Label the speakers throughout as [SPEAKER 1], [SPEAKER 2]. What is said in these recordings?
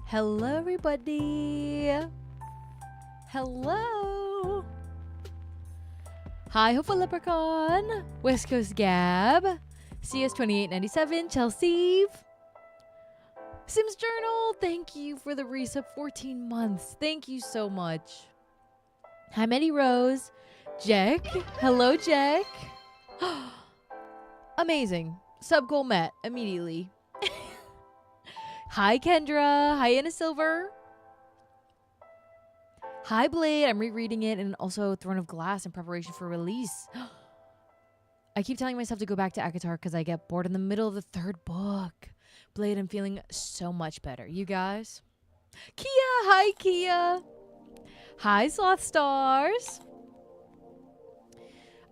[SPEAKER 1] Hello, everybody. Hello. Hi, Hopeful Leprechaun. West Coast Gab. CS2897. Chelsea. Sims Journal. Thank you for the resub. 14 months. Thank you so much. Hi, Maddie Rose. Jack. Hello, Jack. Amazing. Sub goal met immediately. Hi, Kendra. Hi, Anna Silver. Hi, Blade. I'm rereading it and also Throne of Glass in preparation for release. I keep telling myself to go back to ACOTAR because I get bored in the middle of the third book. Blade, I'm feeling so much better. You guys? Kia. Hi, Kia. Hi, Sloth Stars.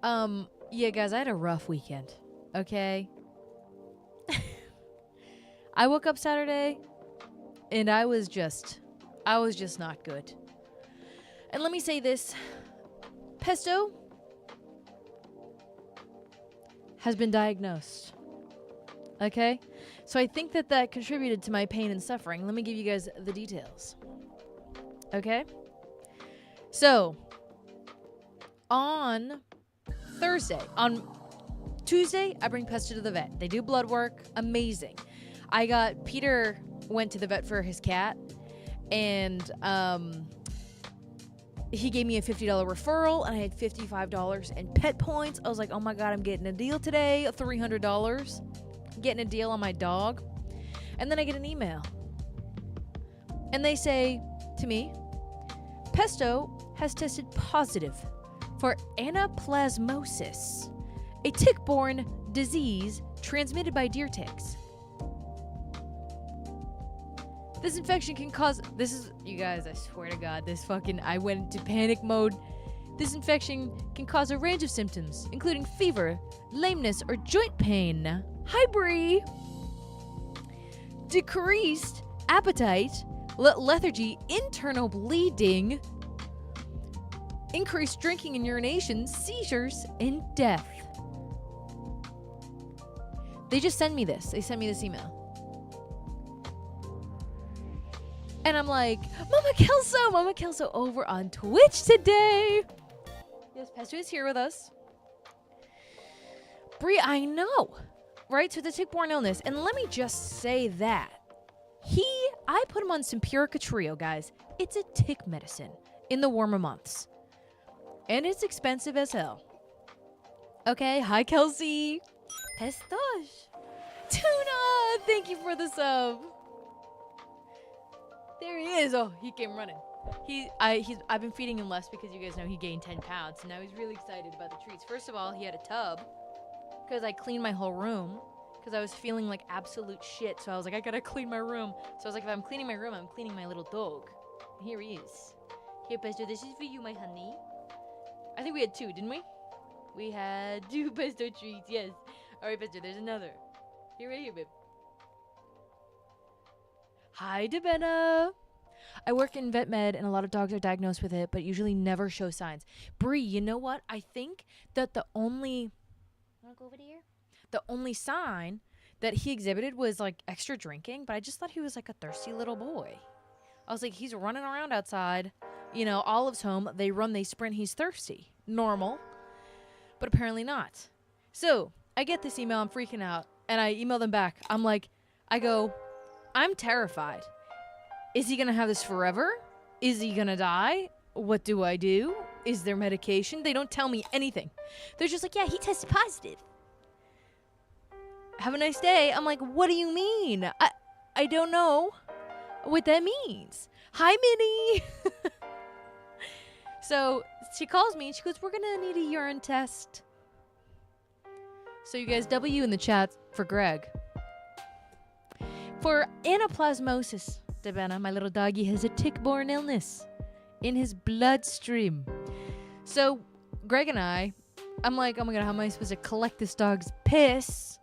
[SPEAKER 1] Yeah, guys, I had a rough weekend. Okay? I woke up Saturday and I was just not good. And let me say this. Pesto has been diagnosed. Okay? So I think that contributed to my pain and suffering. Let me give you guys the details. Okay? So, on Tuesday, I bring Pesto to the vet. They do blood work. Amazing. Peter went to the vet for his cat, and he gave me a $50 referral, and I had $55 in pet points. I was like, oh my God, I'm getting a deal today, $300. Getting a deal on my dog. And then I get an email. And they say to me, Pesto has tested positive for anaplasmosis, a tick-borne disease transmitted by deer ticks. This infection can cause... You guys, I swear to God, I went into panic mode. This infection can cause a range of symptoms, including fever, lameness, or joint pain. Hi, Bree! Decreased appetite, lethargy, internal bleeding, increased drinking and urination, seizures, and death. They just sent me this. They sent me this email. And I'm like, Mama Kelso over on Twitch today. Yes, Pesto is here with us. Brie, I know, right? So the tick-borne illness. And let me just say that. I put him on some Simpurica Trio, guys. It's a tick medicine in the warmer months. And it's expensive as hell. Okay, hi, Kelsey. Pestoche. Tuna, thank you for the sub. There he is. Oh, he came running. I've been feeding him less because you guys know he gained 10 pounds. So now he's really excited about the treats. First of all, he had a tub because I cleaned my whole room because I was feeling like absolute shit. So I was like, I gotta clean my room. So I was like, if I'm cleaning my room, I'm cleaning my little dog. And here he is. Here, Pesto, this is for you, my honey. I think we had 2, didn't we? We had 2 Pesto treats, yes. All right, Pesto, there's another. Here, right here, babe. Hi, Debena. I work in vet med, and a lot of dogs are diagnosed with it, but usually never show signs. Bree, you know what? I think that the only... Wanna go over here? The only sign that he exhibited was, like, extra drinking, but I just thought he was, like, a thirsty little boy. I was like, he's running around outside. You know, Olive's home. They run, they sprint. He's thirsty. Normal. But apparently not. So, I get this email. I'm freaking out. And I email them back. I'm terrified. Is he going to have this forever? Is he going to die? What do I do? Is there medication? They don't tell me anything. They're just like, yeah, he tested positive. Have a nice day. I'm like, what do you mean? I don't know what that means. Hi, Minnie. So she calls me and she goes, we're going to need a urine test. So you guys, W in the chat for Greg. For anaplasmosis, Debena, my little doggy has a tick-borne illness in his bloodstream. So Greg and I'm like, oh my God, how am I supposed to collect this dog's piss?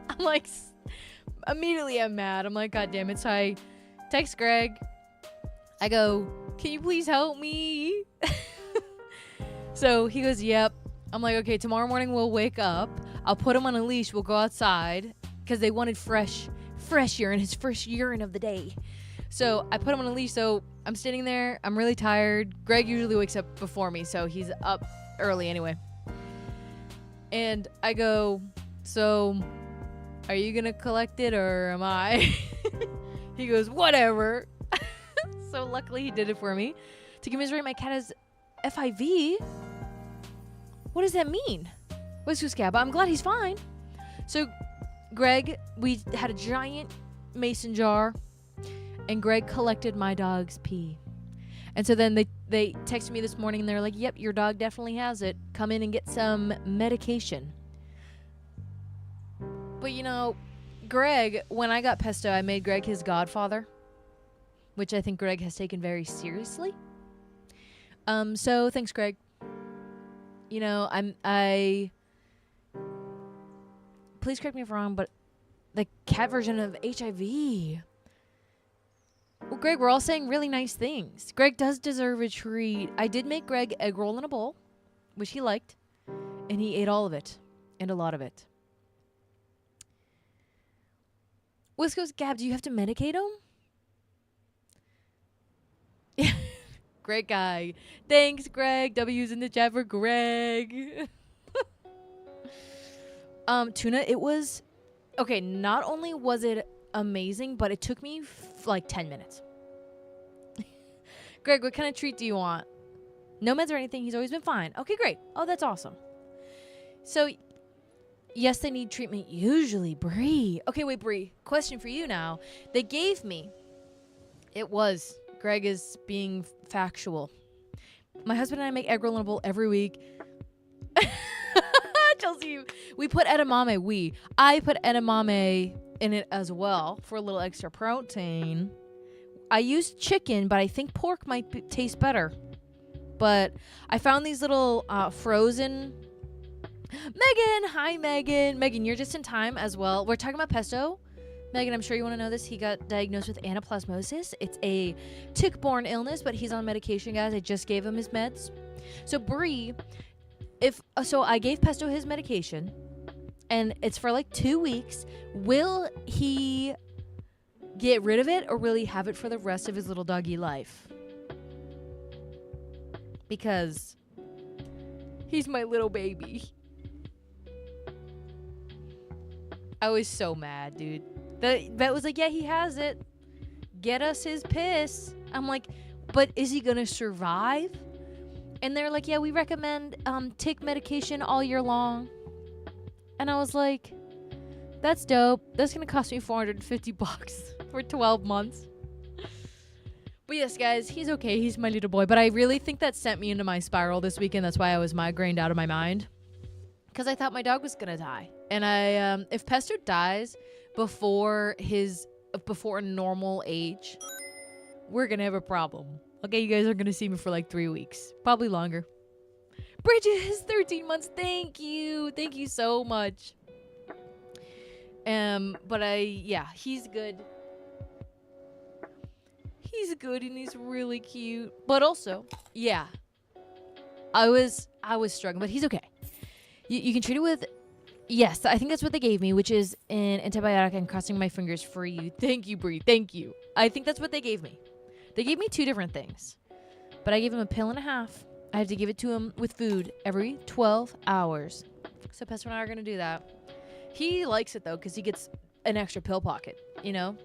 [SPEAKER 1] I'm like, immediately I'm mad. I'm like, God damn it. So I text Greg. I go, can you please help me? So he goes, yep. I'm like, okay, tomorrow morning we'll wake up. I'll put him on a leash. We'll go outside because they wanted fresh fresh urine, his first urine of the day. So I put him on a leash. So I'm standing there. I'm really tired. Greg usually wakes up before me, so he's up early anyway. And I go, so are you going to collect it or am I? He goes, whatever. So luckily he did it for me. To commiserate, my cat has FIV. What does that mean? What's scab? I'm glad he's fine. So Greg, we had a giant mason jar, and Greg collected my dog's pee. And so then they texted me this morning, and they're like, yep, your dog definitely has it. Come in and get some medication. But you know, Greg, when I got Pesto, I made Greg his godfather, which I think Greg has taken very seriously. So thanks, Greg. You know, please correct me if I'm wrong, but the cat version of HIV. Well, Greg, we're all saying really nice things. Greg does deserve a treat. I did make Greg egg roll in a bowl, which he liked, and he ate all of it, and a lot of it. Whisk goes, Gab, do you have to medicate him? Great guy. Thanks, Greg. W's in the chat for Greg. Tuna, it was... Okay, not only was it amazing, but it took me like 10 minutes. Greg, what kind of treat do you want? No meds or anything. He's always been fine. Okay, great. Oh, that's awesome. So, yes, they need treatment usually. Bree. Okay, wait, Bree. Question for you now. They gave me... It was... Greg is being factual. My husband and I make egg roll in a bowl every week. Chelsea, we put edamame. I put edamame in it as well for a little extra protein. I used chicken, but I think pork might taste better. But I found these little frozen... Megan! Hi, Megan. Megan, you're just in time as well. We're talking about Pesto. Megan, I'm sure you want to know this. He got diagnosed with anaplasmosis. It's a tick-borne illness, but he's on medication, guys. I just gave him his meds. So, Bree, I gave Pesto his medication, and it's for like 2 weeks. Will he get rid of it, or will he have it for the rest of his little doggy life? Because he's my little baby. I was so mad, dude. The vet was like, yeah, he has it. Get us his piss. I'm like, but is he going to survive? And they're like, yeah, we recommend tick medication all year long. And I was like, that's dope. That's going to cost me $450 for 12 months. But yes, guys, he's okay. He's my little boy. But I really think that sent me into my spiral this weekend. That's why I was migrained out of my mind. Because I thought my dog was going to die. And if Pesto dies before a normal age, we're going to have a problem. Okay, you guys are going to see me for like 3 weeks. Probably longer. Bridget is 13 months. Thank you. Thank you so much. But he's good. He's good and he's really cute. But also, yeah, I was struggling, but he's okay. You can treat it with, yes, I think that's what they gave me, which is an antibiotic. I'm crossing my fingers for you. Thank you, Bree. Thank you. I think that's what they gave me. They gave me 2 different things, but I gave him a pill and a half. I had to give it to him with food every 12 hours. So Pesto and I are going to do that. He likes it, though, because he gets an extra pill pocket, you know?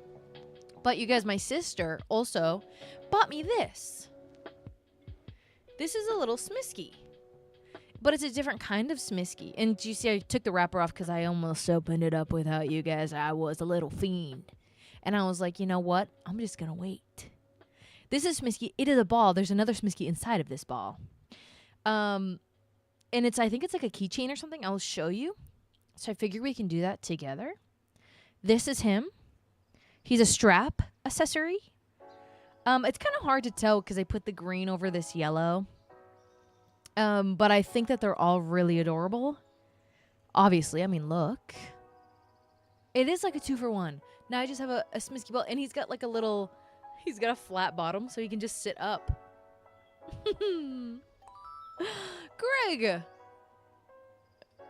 [SPEAKER 1] But you guys, my sister also bought me this. This is a little Smisky. But it's a different kind of Smisky. And you see, I took the wrapper off because I almost opened it up without you guys. I was a little fiend. And I was like, you know what? I'm just going to wait. This is Smisky. It is a ball. There's another Smisky inside of this ball. And I think it's like a keychain or something. I'll show you. So I figure we can do that together. This is him. He's a strap accessory. It's kind of hard to tell because I put the green over this yellow. But I think that they're all really adorable. Obviously, I mean, look. It is like a 2-for-1. Now I just have a Smisky ball, and he's got like he's got a flat bottom, so he can just sit up.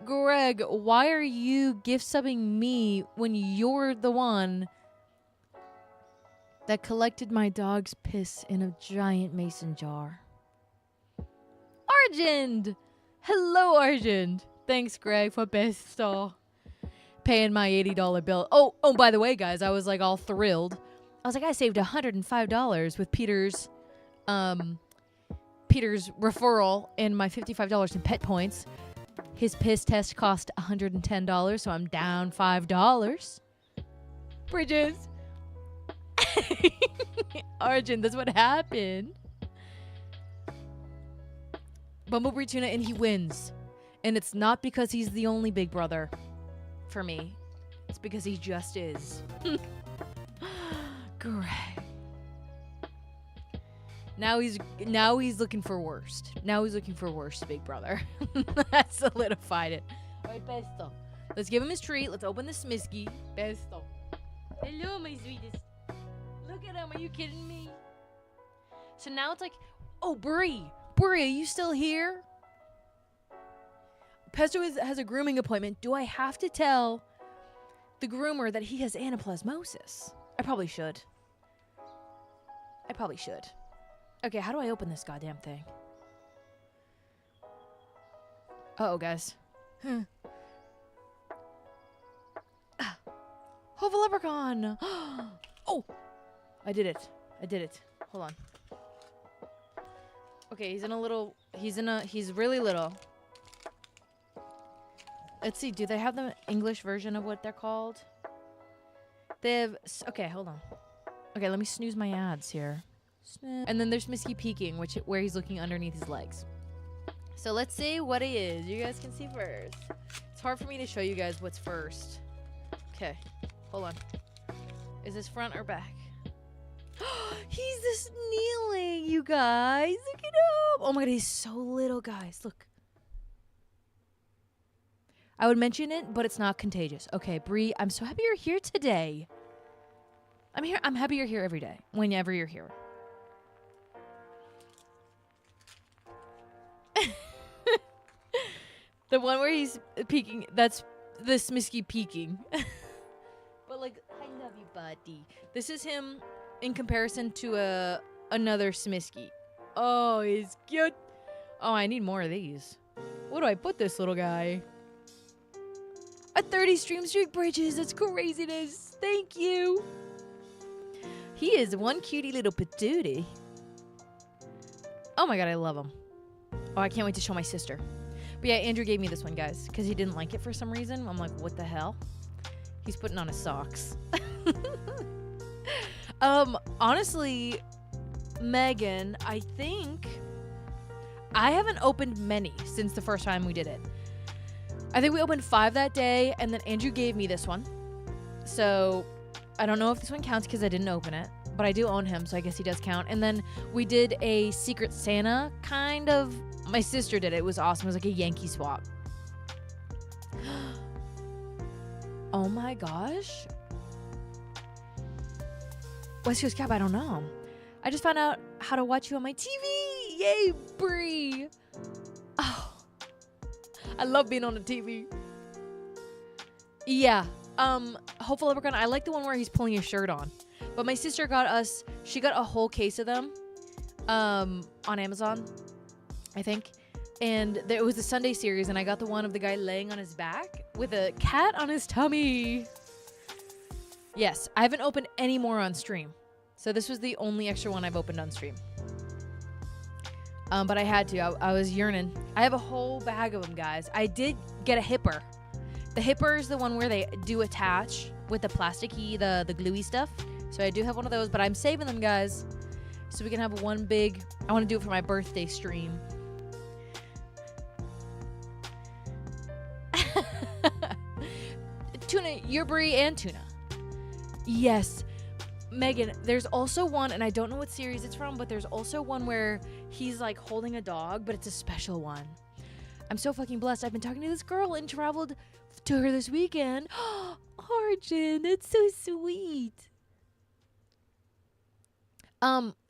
[SPEAKER 1] Greg, why are you gift subbing me when you're the one that collected my dog's piss in a giant mason jar. Argent! Hello, Argent. Thanks, Greg, for pesto. Paying my $80 bill. Oh, by the way, guys, I was like all thrilled. I was like, I saved $105 with Peter's referral and my $55 in pet points. His piss test cost $110, so I'm down $5. Bridges. Arjun, that's what happened. Bumblebee Tuna, and he wins. And it's not because he's the only big brother for me. It's because he just is. Great. Now he's looking for worst. Now he's looking for worst, big brother. That solidified it. All right, Pesto. Let's give him his treat. Let's open the Smisky. Pesto. Hello, my sweetest. Look at him. Are you kidding me? So now it's like, oh, Brie. Brie, are you still here? Pesto has a grooming appointment. Do I have to tell the groomer that he has anaplasmosis? I probably should. Okay, how do I open this goddamn thing? Uh-oh, guys. Hovel Leprechaun! Oh! I did it. Hold on. Okay, he's really little. Let's see, do they have the English version of what they're called? They have, okay, hold on. Okay, let me snooze my ads here. And then there's Misky Peeking, where he's looking underneath his legs. So let's see what he is. You guys can see first. It's hard for me to show you guys what's first. Okay, hold on. Is this front or back? He's this kneeling, you guys. Look at him. Oh my god, he's so little, guys. Look. I would mention it, but it's not contagious. Okay, Bree, I'm so happy you're here today. I'm happy you're here every day, whenever you're here. The one where he's peeking, that's the Smisky peeking. But like, I love you, buddy. This is him in comparison to another Smisky. Oh, he's cute. Oh, I need more of these. Where do I put this little guy? A 30 stream streak, Bridges. That's craziness. Thank you. He is one cutie little patootie. Oh my god, I love him. Oh, I can't wait to show my sister. But yeah, Andrew gave me this one, guys, because he didn't like it for some reason. I'm like, what the hell? He's putting on his socks. Honestly, Megan, I think I haven't opened many since the first time we did it. I think we opened 5 that day, and then Andrew gave me this one. So I don't know if this one counts because I didn't open it, but I do own him, so I guess he does count. And then we did a Secret Santa kind of. My sister did it. It was awesome. It was like a Yankee swap. Oh my gosh. West Coast Cap, I don't know. I just found out how to watch you on my TV. Yay, Bree. Oh, I love being on the TV. Yeah. Hopeful Leprechaun, I like the one where he's pulling his shirt on. But my sister she got a whole case of them on Amazon, I think. And it was the Sunday series, and I got the one of the guy laying on his back with a cat on his tummy. Yes, I haven't opened any more on stream. So this was the only extra one I've opened on stream. But I had to. I was yearning. I have a whole bag of them, guys. I did get a Hipper. The Hipper is the one where they do attach with the plasticky, the gluey stuff. So I do have one of those, but I'm saving them, guys. So we can have one big... I want to do it for my birthday stream. Tuna, you're Brie and Tuna. Yes. Megan, there's also one, and I don't know what series it's from, but there's also one where he's like holding a dog, but it's a special one. I'm so fucking blessed. I've been talking to this girl and traveled to her this weekend. Arjun, that's so sweet.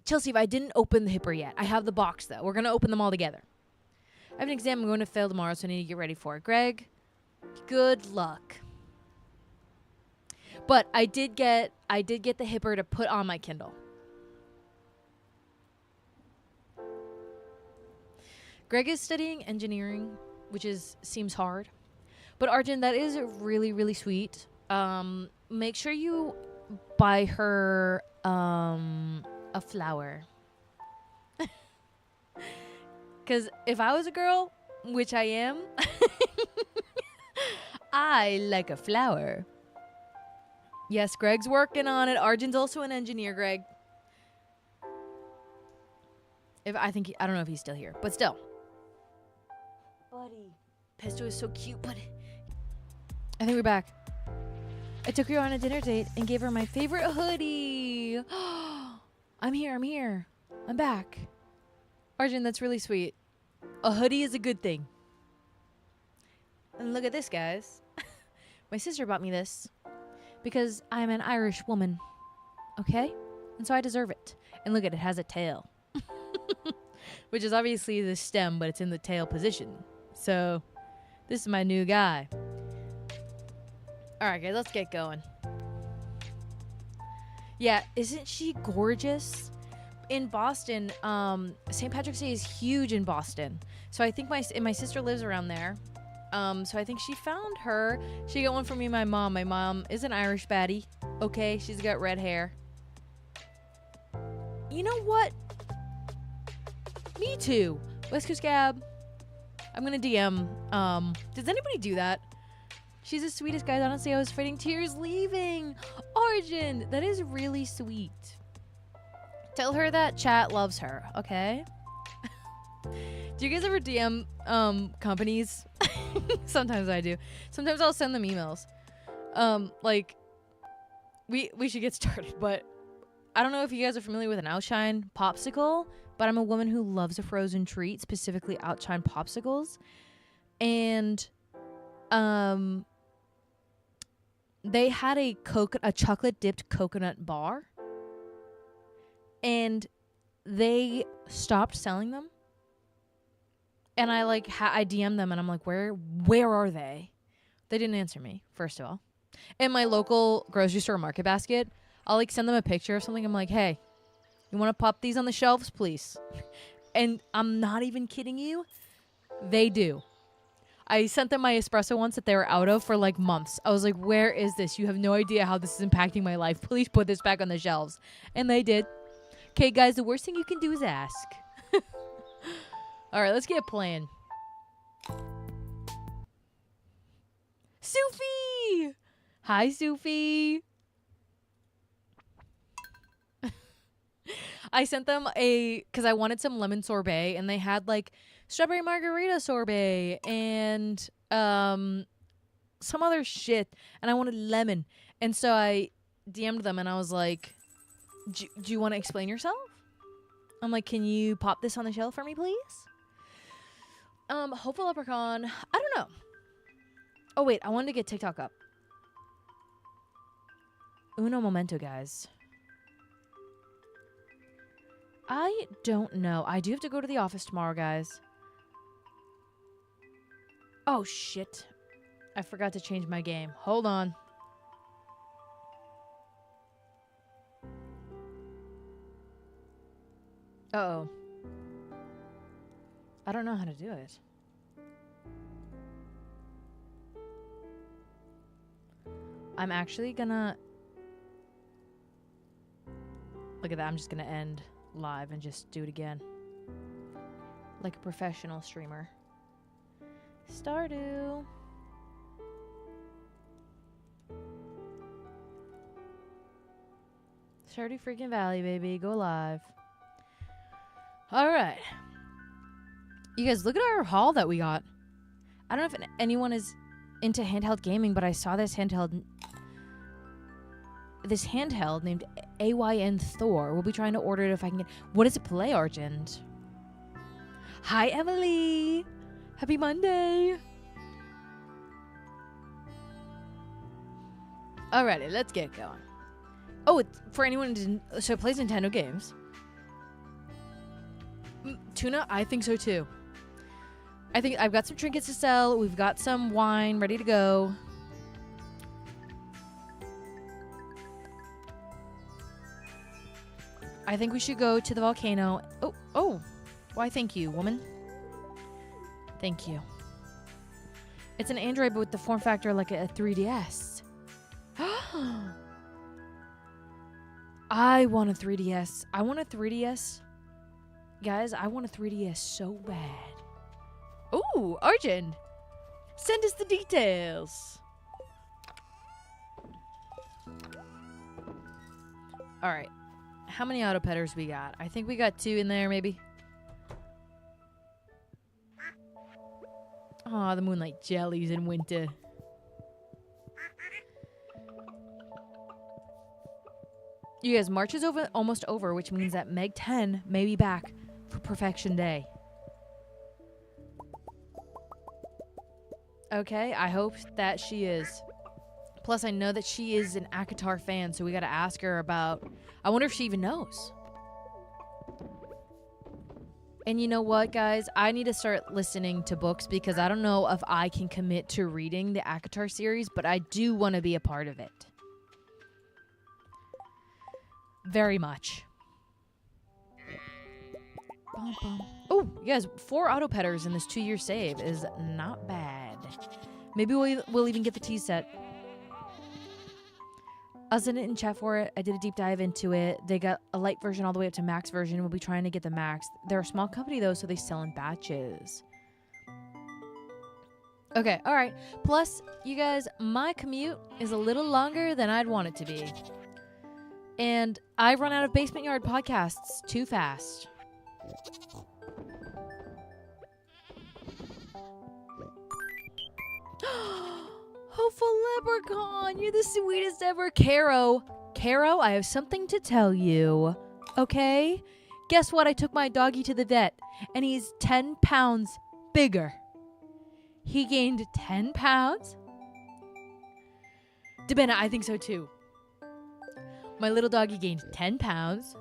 [SPEAKER 1] Chelsea, if I didn't open the Hipper yet, I have the box though. We're gonna open them all together. I have an exam I'm going to fail tomorrow, so I need to get ready for it. Greg, good luck. But I did get the Hipper to put on my Kindle. Greg is studying engineering, which seems hard. But Arjun, that is really, really sweet. Make sure you buy her a flower. Because if I was a girl, which I am, I like a flower. Yes, Greg's working on it. Arjun's also an engineer, Greg. I don't know if he's still here, but still. Buddy. Pesto is so cute, but I think we're back. I took her on a dinner date and gave her my favorite hoodie. I'm here. I'm back. Arjun, that's really sweet. A hoodie is a good thing. And look at this, guys. My sister bought me this because I'm an Irish woman. Okay? And so I deserve it. And look at it, it has a tail. Which is obviously the stem, but it's in the tail position. So, this is my new guy. Alright, guys, let's get going. Yeah, isn't she gorgeous? In Boston, St. Patrick's Day is huge in Boston. So I think my sister lives around there. So I think she found her. She got one for me and my mom. My mom is an Irish baddie. Okay, she's got red hair. You know what? Me too. West Coast Gab. I'm gonna DM. Does anybody do that? She's the sweetest guy. Honestly, I was fighting tears leaving. Arjun, that is really sweet. Tell her that chat loves her, okay? Do you guys ever DM companies? Sometimes I do. Sometimes I'll send them emails. Like, we should get started, but I don't know if you guys are familiar with an Outshine popsicle, but I'm a woman who loves a frozen treat, specifically Outshine popsicles. And they had a chocolate dipped coconut bar, and they stopped selling them. And I I DM'd them and I'm like, where are they? They didn't answer me, first of all. In my local grocery store Market Basket, I'll send them a picture of something. I'm like, hey, you want to pop these on the shelves, please? And I'm not even kidding you. They do. I sent them my espresso once that they were out of for months. I was like, where is this? You have no idea how this is impacting my life. Please put this back on the shelves. And they did. Okay, guys, the worst thing you can do is ask. All right, let's get playing. Sophie! Hi, Sophie. I sent them because I wanted some lemon sorbet, and they had strawberry margarita sorbet and some other shit, and I wanted lemon. And so I DM'd them, and I was like, do you want to explain yourself? I'm like, can you pop this on the shelf for me, please? Hopeful Leprechaun. I don't know. Oh, wait. I wanted to get TikTok up. Uno momento, guys. I don't know. I do have to go to the office tomorrow, guys. Oh, shit. I forgot to change my game. Hold on. Uh-oh. I don't know how to do it. I'm actually gonna... Look at that. I'm just gonna end live and just do it again. Like a professional streamer. Stardew. Stardew freaking Valley, baby. Go live. Alright. You guys, look at our haul that we got. I don't know if anyone is into handheld gaming, but I saw this handheld named AYN Thor. We'll be trying to order it if I can get... What does it play, Argent? Hi, Emily. Happy Monday. Alrighty, let's get going. Oh, it's for anyone who didn't... So it plays Nintendo games. Tuna? I think so, too. I think I've got some trinkets to sell. We've got some wine ready to go. I think we should go to the volcano. Oh. Why, thank you, woman. Thank you. It's an Android, but with the form factor like a 3DS. I want a 3DS. I want a 3DS. Guys, I want a 3DS so bad. Ooh, Arjun. Send us the details. All right. How many auto petters we got? I think we got 2 in there, maybe. Aw, the moonlight jellies in winter. You guys, March is almost over, which means that Meg 10 may be back for Perfection Day. Okay, I hope that she is. Plus, I know that she is an ACOTAR fan, so we gotta ask her about... I wonder if she even knows. And you know what, guys? I need to start listening to books because I don't know if I can commit to reading the ACOTAR series, but I do want to be a part of it. Very much. Oh, you guys, 4 auto petters in this 2-year save is not bad. Maybe we'll even get the tea set. I was in it in chat for it. I did a deep dive into it. They got a light version all the way up to max version. We'll be trying to get the max. They're a small company, though, so they sell in batches. Okay, all right. Plus, you guys, my commute is a little longer than I'd want it to be. And I run out of Basement Yard podcasts too fast. Hopeful Leprechaun, you're the sweetest ever. Caro, I have something to tell you. Okay? Guess what? I took my doggy to the vet, and he's 10 pounds bigger. He gained 10 pounds? Debena, I think so too. My little doggy gained 10 pounds.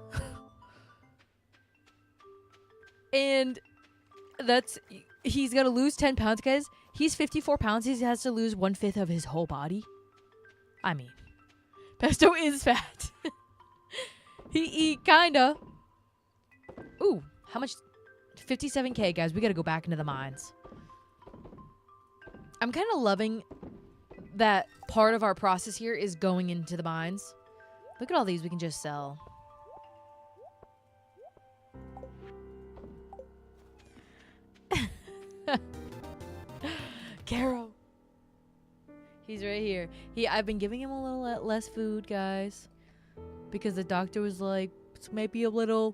[SPEAKER 1] And he's gonna lose 10 pounds, guys. He's 54 pounds. He has to lose 1/5 of his whole body. I mean, Pesto is fat. He kinda. Ooh, how much? 57K, guys. We gotta go back into the mines. I'm kind of loving that part of our process here is going into the mines. Look at all these we can just sell. Caro. He's right here. I've been giving him a little less food, guys, because the doctor was like, it's maybe a little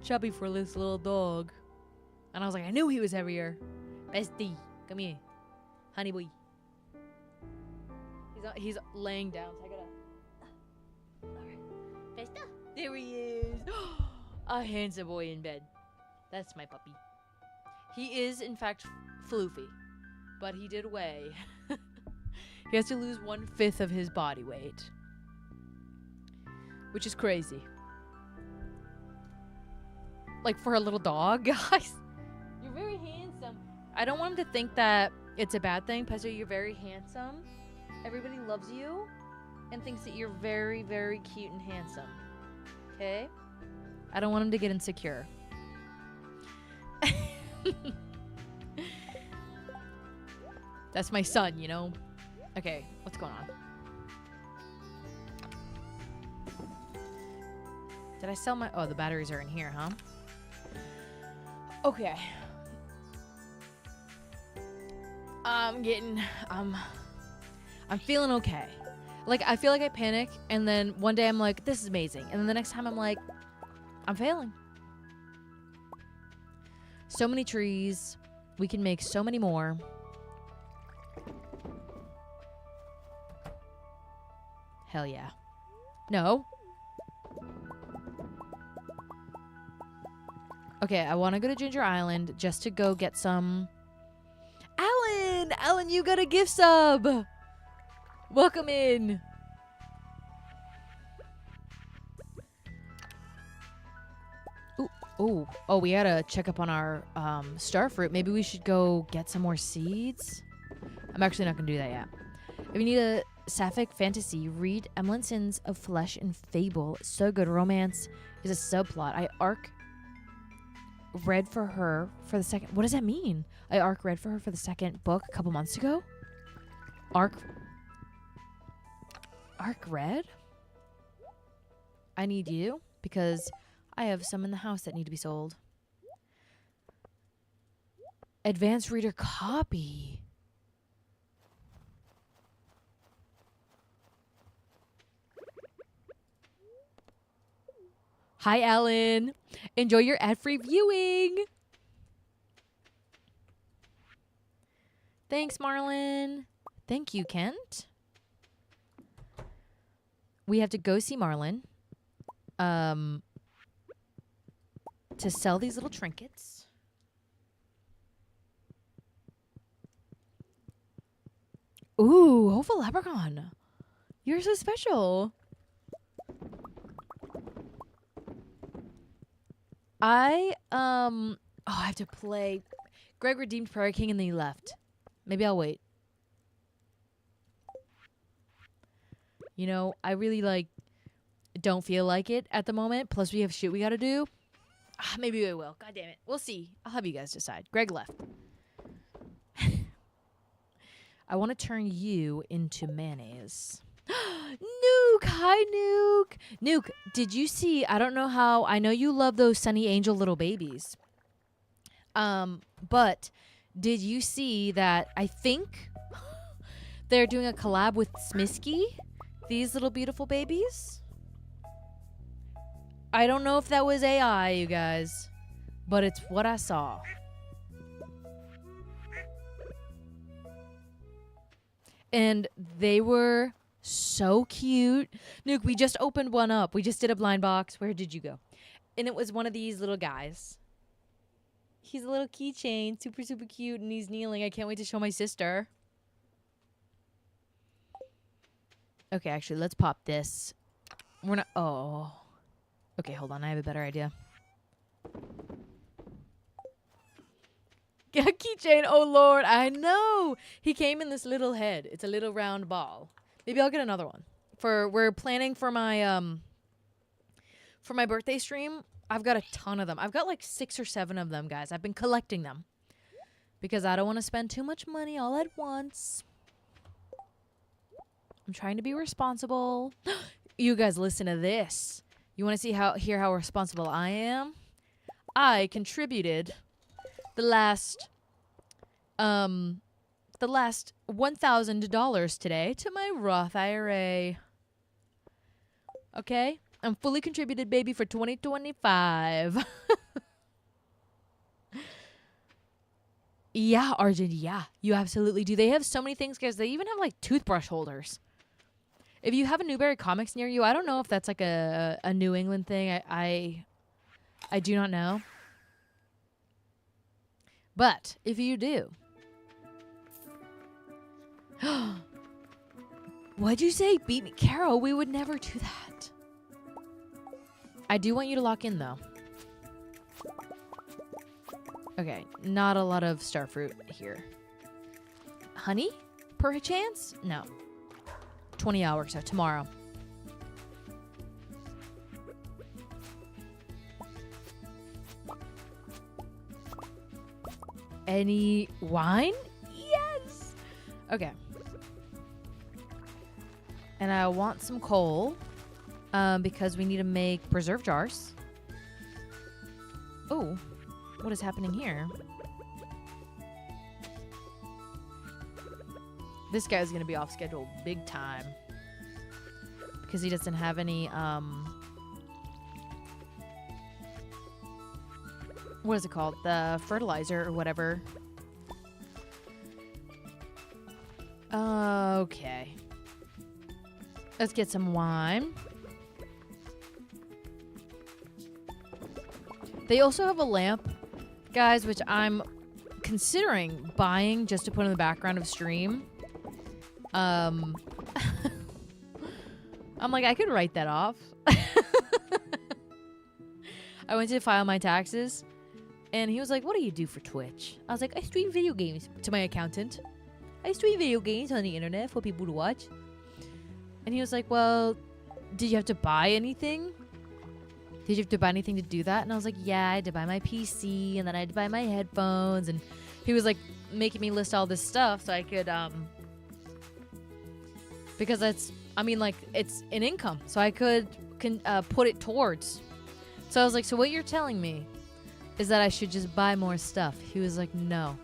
[SPEAKER 1] chubby for this little dog. And I was like, I knew he was heavier. Bestie, come here. Honey boy. He's laying down, so I gotta... Alright. Besta. There he is. A handsome boy in bed. That's my puppy. He is, in fact, floofy. But he did weigh. He has to lose 1/5 of his body weight. Which is crazy. Like, for a little dog, guys. You're very handsome. I don't want him to think that it's a bad thing. Pesto, you're very handsome. Everybody loves you and thinks that you're very, very cute and handsome. Okay? I don't want him to get insecure. That's my son, you know? Okay, what's going on? Did I sell my... Oh, the batteries are in here, huh? Okay. I'm feeling okay. Like, I feel like I panic, and then one day I'm like, this is amazing. And then the next time I'm like, I'm failing. So many trees. We can make so many more. Hell yeah. No. Okay, I want to go to Ginger Island just to go get some... Alan! Alan, you got a gift sub! Welcome in! Ooh. Oh, we gotta check up on our starfruit. Maybe we should go get some more seeds? I'm actually not gonna do that yet. If you need a sapphic fantasy. Read Emlyn Sins of Flesh and Fable. So good. Romance is a subplot. I arc read for her for the second. What does that mean? I arc read for her for the second book a couple months ago. Arc read? I need you because I have some in the house that need to be sold. Advanced reader copy. Hi, Alan. Enjoy your ad-free viewing. Thanks, Marlon. Thank you, Kent. We have to go see Marlon to sell these little trinkets. Ooh, hopeful leprechaun. You're so special. I have to play. Greg redeemed Prairie King and then he left. Maybe I'll wait. You know, I really don't feel like it at the moment. Plus we have shit we gotta do. Maybe I will. God damn it. We'll see. I'll have you guys decide. Greg left. I want to turn you into mayonnaise. Nuke! Hi, Nuke! Nuke, did you see, I don't know how, I know you love those Sunny Angel little babies. But did you see that I think they're doing a collab with Smisky? These little beautiful babies? I don't know if that was AI, you guys, but it's what I saw. And they were so cute. Nuke, we just opened one up. We just did a blind box. Where did you go? And it was one of these little guys. He's a little keychain. Super, super cute. And he's kneeling. I can't wait to show my sister. Okay, actually, let's pop this. We're not... Oh. Okay, hold on. I have a better idea. Yeah, keychain. Oh, Lord. I know. He came in this little head. It's a little round ball. Maybe I'll get another one. We're planning for my birthday stream. I've got a ton of them. I've got like 6 or 7 of them, guys. I've been collecting them because I don't want to spend too much money all at once. I'm trying to be responsible. You guys listen to this. You want to hear how responsible I am? I contributed the last $1,000 today to my Roth IRA. Okay? I'm fully contributed, baby, for 2025. Yeah, Arjun, yeah. You absolutely do. They have so many things, guys. They even have, like, toothbrush holders. If you have a Newberry Comics near you, I don't know if that's, like, a New England thing. I do not know. But if you do... What'd you say? Beat me. Carol, we would never do that. I do want you to lock in, though. Okay, not a lot of starfruit here. Honey? Perchance? No. 20 hours, so tomorrow. Any wine? Yes! Okay. And I want some coal. Because we need to make preserve jars. Oh, what is happening here? This guy's going to be off schedule big time. Because he doesn't have any, what is it called? The fertilizer or whatever. Okay. Let's get some wine. They also have a lamp, guys, which I'm considering buying just to put in the background of stream. I'm like, I could write that off. I went to file my taxes, and he was like, what do you do for Twitch? I was like, I stream video games to my accountant. I stream video games on the internet for people to watch. And he was like, well, did you have to buy anything? Did you have to buy anything to do that? And I was like, yeah, I had to buy my PC, and then I had to buy my headphones. And he was like making me list all this stuff so I could, because it's an income. So I could put it towards. So I was like, so what you're telling me is that I should just buy more stuff. He was like, no.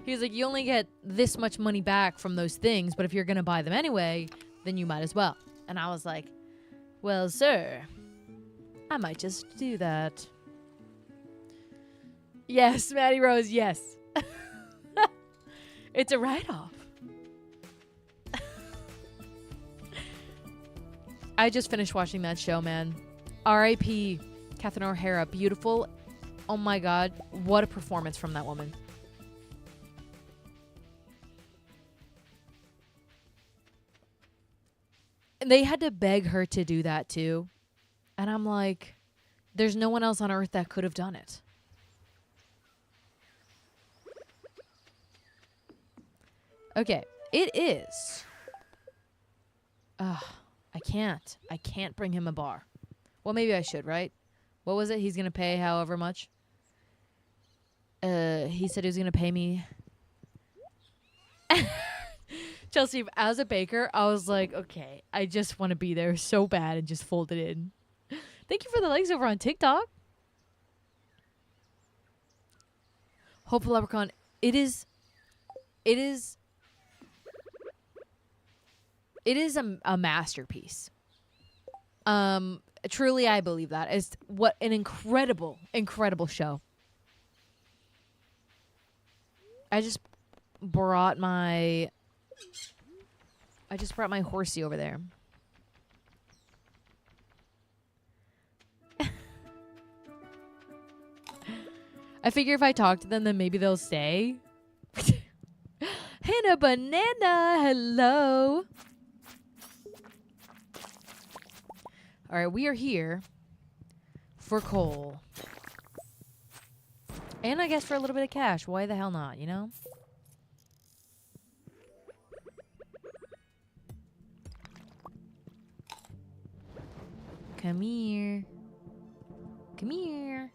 [SPEAKER 1] He was like, you only get this much money back from those things, but if you're going to buy them anyway, then you might as well. And I was like, well, sir, I might just do that. Yes, Maddie Rose, yes. It's a write-off. I just finished watching that show, man. R.I.P. Catherine O'Hara. Beautiful. Oh my God. What a performance from that woman. And they had to beg her to do that too. And I'm like, there's no one else on earth that could have done it. Okay. It is. I can't bring him a bar. Well, maybe I should, right? What was it? He's going to pay however much? He said he was going to pay me. Chelsea, as a baker, I was like, okay, I just want to be there so bad and just fold it in. Thank you for the likes over on TikTok. Hopeful Leprechaun. It is a masterpiece. Truly, I believe that. It's what an incredible show. I just brought my horsey over there. I figure if I talk to them, then maybe they'll stay. Hannah Banana, hello. All right, we are here for coal. And I guess for a little bit of cash. Why the hell not, you know? Come here. Come here.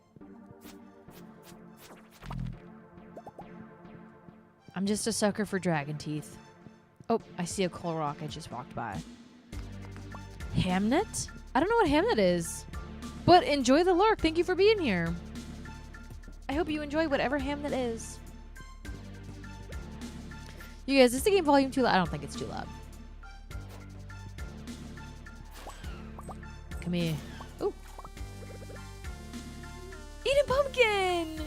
[SPEAKER 1] I'm just a sucker for dragon teeth. Oh, I see a coal rock I just walked by. Hamnet? I don't know what Hamnet is. But enjoy the lurk. Thank you for being here. I hope you enjoy whatever Hamnet is. You guys, is the game volume too loud? I don't think it's too loud. Come here. Ooh. Eat a pumpkin!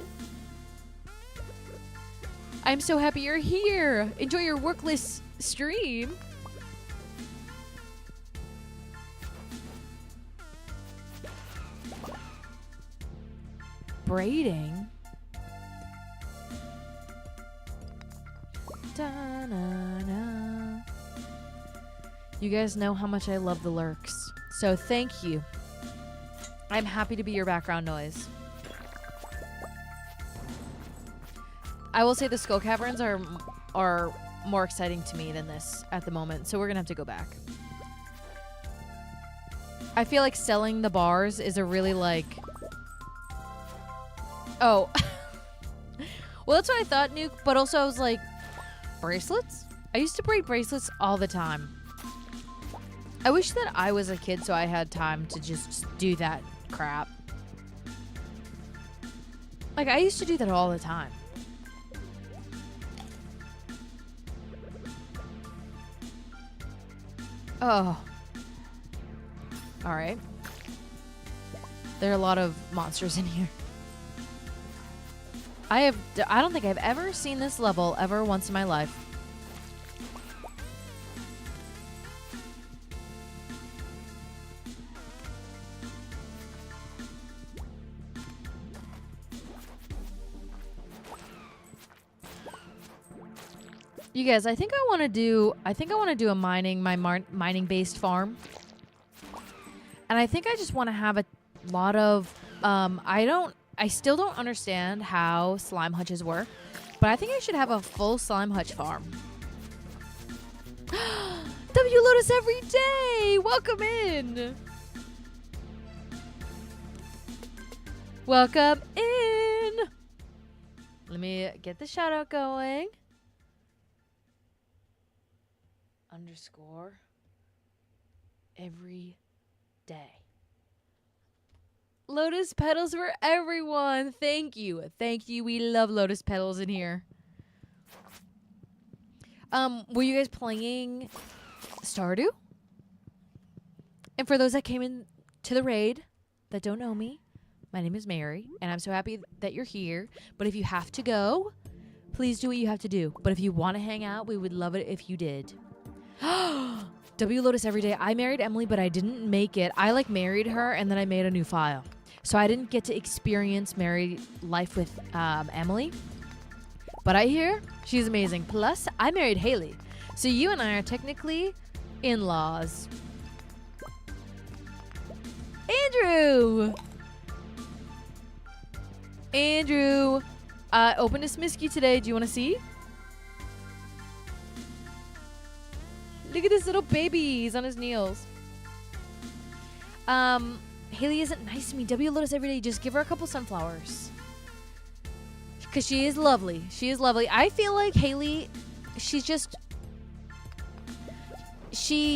[SPEAKER 1] I'm so happy you're here. Enjoy your workless stream. Braiding. Da-na-na. You guys know how much I love the lurks. So thank you. I'm happy to be your background noise. I will say the Skull Caverns are more exciting to me than this at the moment, so we're gonna have to go back. I feel like selling the bars is a really like... Oh. Well, that's what I thought, Nuke, but also I was like, bracelets? I used to braid bracelets all the time. I wish that I was a kid so I had time to just do that crap. Like, I used to do that all the time. Oh. Alright. There are a lot of monsters in here. I don't think I've ever seen this level ever once in my life. You guys, I think I want to do a mining based farm. And I think I just want to have a lot of I still don't understand how slime hutches work, but I think I should have a full slime hutch farm. W Lotus every day. Welcome in. Welcome in. Let me get the shout out going. Underscore every day. Lotus petals for everyone. Thank you. Thank you. We love lotus petals in here. Were you guys playing Stardew? And for those that came in to the raid that don't know me, my name is Mary, and I'm so happy that you're here. But if you have to go, please do what you have to do. But if you want to hang out, we would love it if you did. W Lotus every day. I married Emily, but I didn't make it. I married her, and then I made a new file. So I didn't get to experience married life with Emily. But I hear she's amazing. Plus, I married Haley. So you and I are technically in-laws. Andrew! Andrew, opened a Smisky today. Do you want to see? Look at this little baby. He's on his knees. Haley isn't nice to me. W Lotus every day. Just give her a couple sunflowers. Because she is lovely. She is lovely. I feel like Haley, she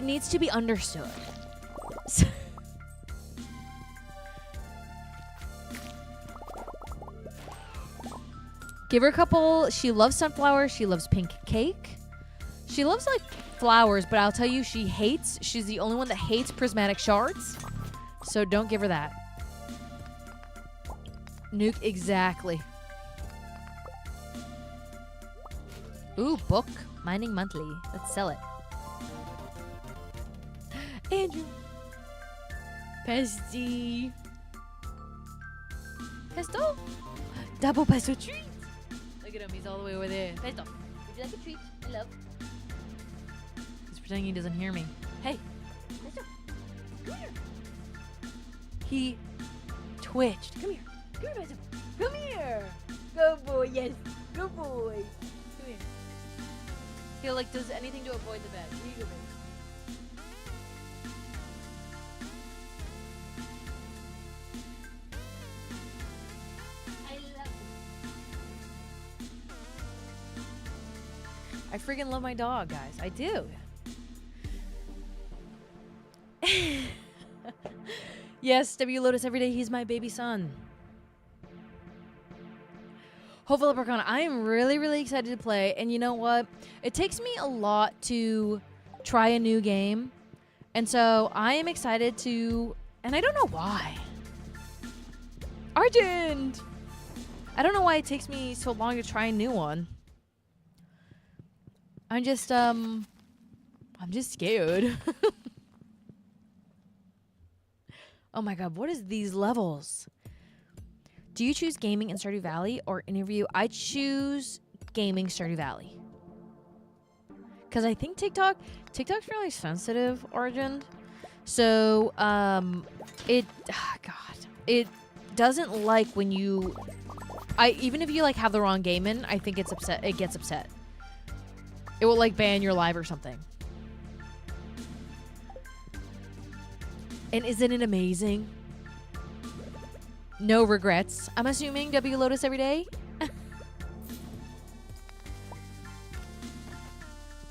[SPEAKER 1] needs to be understood. Give her a couple. She loves sunflowers. She loves pink cake. She loves flowers, but I'll tell you, she's the only one that hates prismatic shards. So don't give her that. Nuke, exactly. Ooh, book. Mining monthly. Let's sell it. Andrew. Pesty. Pesto? Double pesto treat. Look at him. He's all the way over there. Pesto. Would you like a treat? Hello. He's pretending he doesn't hear me. Hey. Pesto. Come here. He twitched. Come here. Come here, Pesto. Come here. Good boy. Yes. Good boy. Come here. He does anything to avoid the bed. Here you go, baby. I freaking love my dog, guys. I do. Yes, W Lotus every day. He's my baby son. Hopeful Leprechaun. I am really, really excited to play. And you know what? It takes me a lot to try a new game. And so I am excited to... And I don't know why. Argent! I don't know why it takes me so long to try a new one. I'm just scared. Oh my god, what is these levels? Do you choose gaming in Stardew Valley or interview? I choose gaming Stardew Valley. Because I think TikTok's really sensitive, Origin. So, it doesn't like when you... even if you, have the wrong game in, I think it gets upset. It will, ban your live or something. And isn't it amazing? No regrets. I'm assuming W Lotus every day?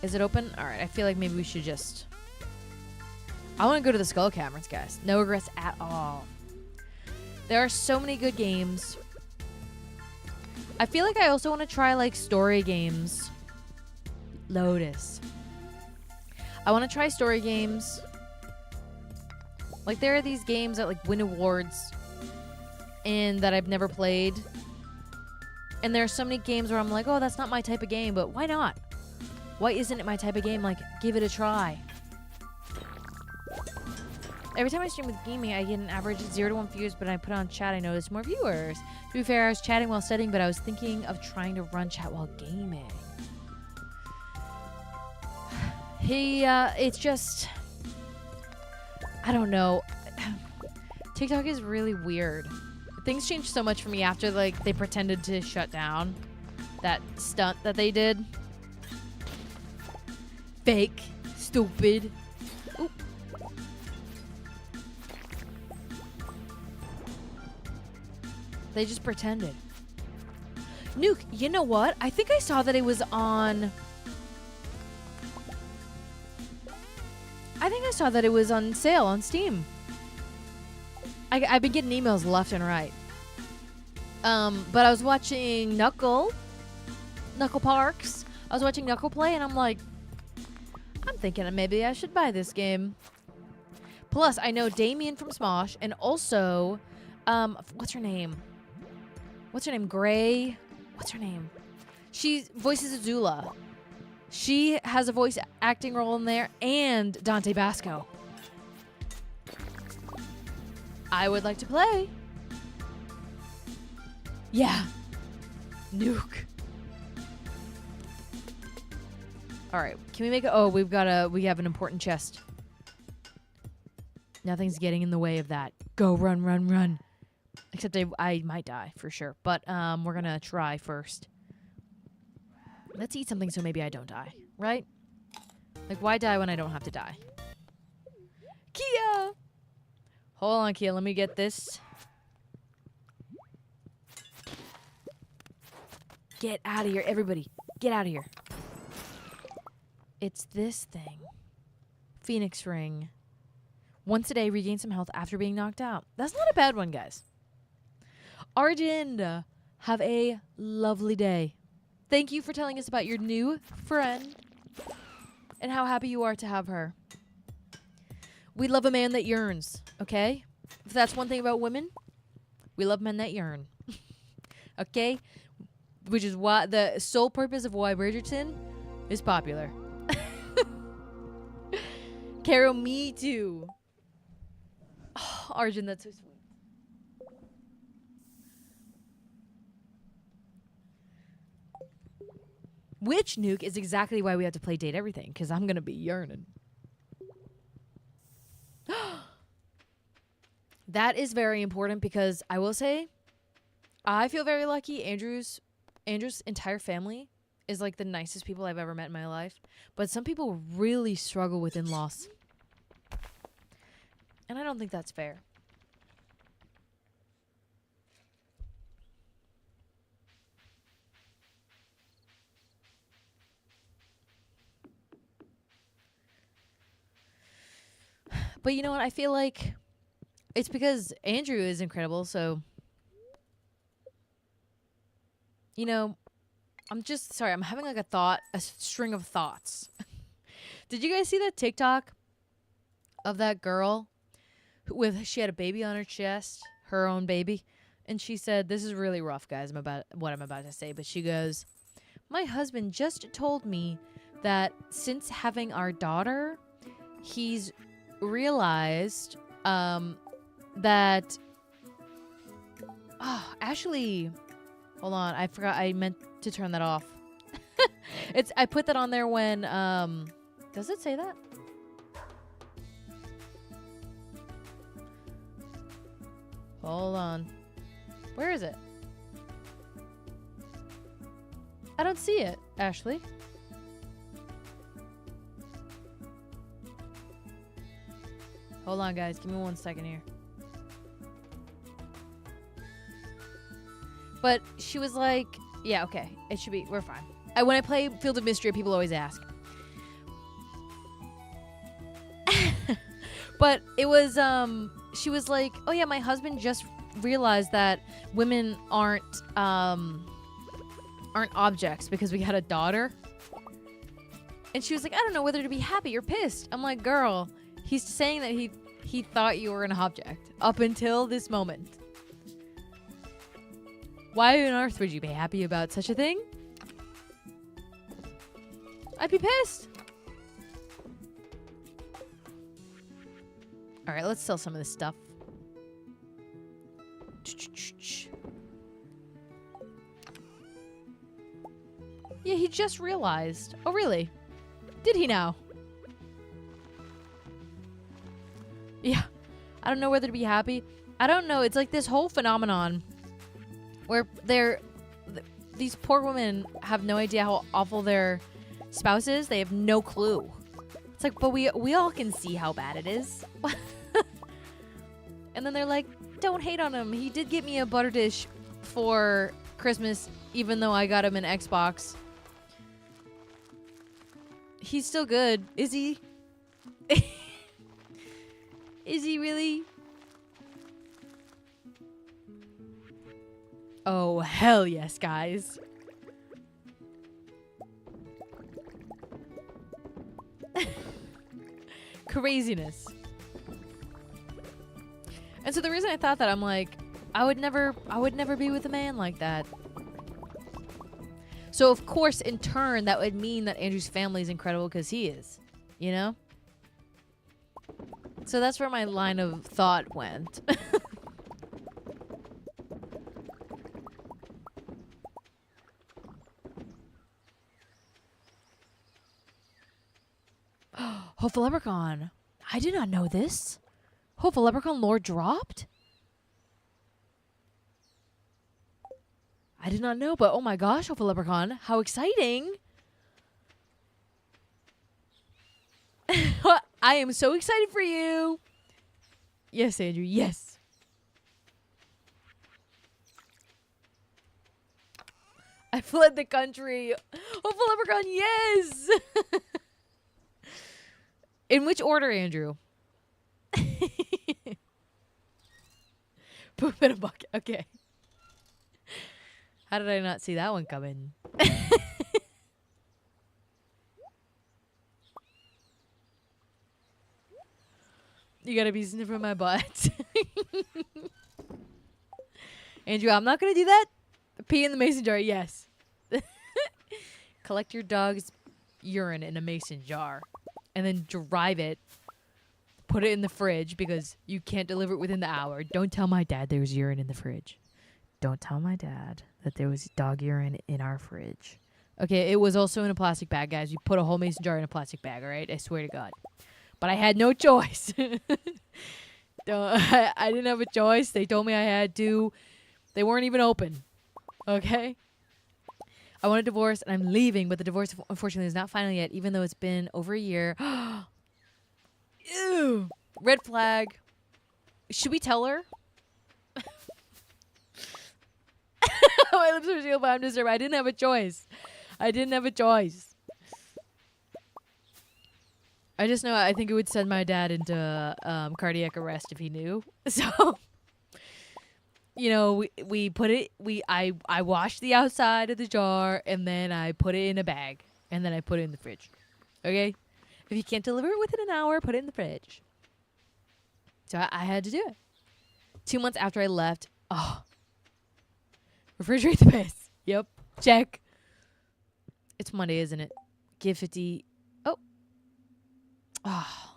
[SPEAKER 1] Is it open? Alright, I feel like maybe we should just... I want to go to the Skull Caverns, guys. No regrets at all. There are so many good games. I feel like I also want to try, story games. Lotus. I want to try story games. There are these games that win awards and that I've never played. And there are so many games where I'm like, oh, that's not my type of game, but why not? Why isn't it my type of game? Give it a try. Every time I stream with gaming, I get an average 0 to 1 views, but when I put on chat, I notice more viewers. To be fair, I was chatting while studying, but I was thinking of trying to run chat while gaming. It's just... I don't know. TikTok is really weird. Things changed so much for me after, they pretended to shut down that stunt that they did. Fake Stupid. Oop. They just pretended. Nuke, you know what? I think I saw that it was on... I think I saw that it was on sale on Steam. I've been getting emails left and right. But I was watching Knuckle Parks. I was watching Knuckle play, and I'm like, I'm thinking maybe I should buy this game. Plus, I know Damien from Smosh, and also, what's her name? Gray? What's her name? She voices Azula. She has a voice acting role in there, and Dante Basco. I would like to play. Yeah. Nuke. All right. Can we make it? Oh, we have an important chest. Nothing's getting in the way of that. Go, run, run, run. Except I might die for sure. But we're going to try first. Let's eat something so maybe I don't die. Right? Like, why die when I don't have to die? Kia! Hold on, Kia. Let me get this. Get out of here, everybody. Get out of here. It's this thing. Phoenix Ring. Once a day, regain some health after being knocked out. That's not a bad one, guys. Arjun, have a lovely day. Thank you for telling us about your new friend and how happy you are to have her. We love a man that yearns, okay? If that's one thing about women, we love men that yearn. Okay? Which is why the sole purpose of why Bridgerton is popular. Carol, me too. Oh, Arjun, that's so sweet. Which, Nuke, is exactly why we have to play Date Everything, because I'm going to be yearning. That is very important because I will say, I feel very lucky. Andrew's entire family is like the nicest people I've ever met in my life. But some people really struggle with in-laws. And I don't think that's fair. But you know what? I feel like it's because Andrew is incredible, so... You know, I'm having like a string of thoughts. Did you guys see that TikTok of that girl she had a baby on her chest, her own baby, and she said, this is really rough, guys, what I'm about to say, but she goes, my husband just told me that since having our daughter, he's realized that actually, hold on, I forgot, I meant to turn that off. I put that on there when does it say that? Hold on. Where is it? I don't see it, Ashley. Hold on, guys. Give me 1 second here. But she was like, yeah, okay. It should be. We're fine. When I play Field of Mystery, people always ask. But it was, she was like, oh yeah, my husband just realized that women aren't objects because we had a daughter. And she was like, I don't know whether to be happy or pissed. I'm like, girl, he's saying that he thought you were an object up until this moment. Why on earth would you be happy about such a thing? I'd be pissed. All right, let's sell some of this stuff. Yeah, he just realized. Oh, really? Did he now? Yeah. I don't know whether to be happy. I don't know. It's like this whole phenomenon where these poor women have no idea how awful their spouse is. They have no clue. It's like, but we all can see how bad it is. And then they're like, don't hate on him. He did get me a butter dish for Christmas, even though I got him an Xbox. He's still good. Is he? Is he really? Oh, hell yes, guys. Craziness. And so the reason I thought that, I'm like, I would never be with a man like that. So of course, in turn, that would mean that Andrew's family is incredible because he is, you know? So that's where my line of thought went. Hopeful Leprechaun. I did not know this. Hopeful Leprechaun lore dropped? I did not know, but oh my gosh, Hopeful Leprechaun. How exciting. I am so excited for you. Yes, Andrew, yes. I fled the country. Hopeful Leprechaun, yes. In which order, Andrew? Poop in a bucket. Okay. How did I not see that one coming? You gotta be sniffing my butt. Andrew, I'm not gonna do that. Pee in the mason jar, yes. Collect your dog's urine in a mason jar. And then drive it. Put it in the fridge because you can't deliver it within the hour. Don't tell my dad there was urine in the fridge. Don't tell my dad that there was dog urine in our fridge. Okay, it was also in a plastic bag, guys. You put a whole mason jar in a plastic bag, all right? I swear to God. But I had no choice. I didn't have a choice. They told me I had to. They weren't even open. Okay? I want a divorce, and I'm leaving, but the divorce, unfortunately, is not final yet, even though it's been over a year. Ew. Red flag. Should we tell her? My lips are sealed, but I'm disturbed. I didn't have a choice. I didn't have a choice. I just know I think it would send my dad into cardiac arrest if he knew. So, you know, we put it, I washed the outside of the jar, and then I put it in a bag, and then I put it in the fridge. Okay? If you can't deliver it within an hour, put it in the fridge. So I had to do it. 2 months after I left, refrigerate the piss. Yep. Check. It's Monday, isn't it? Give 50. Oh.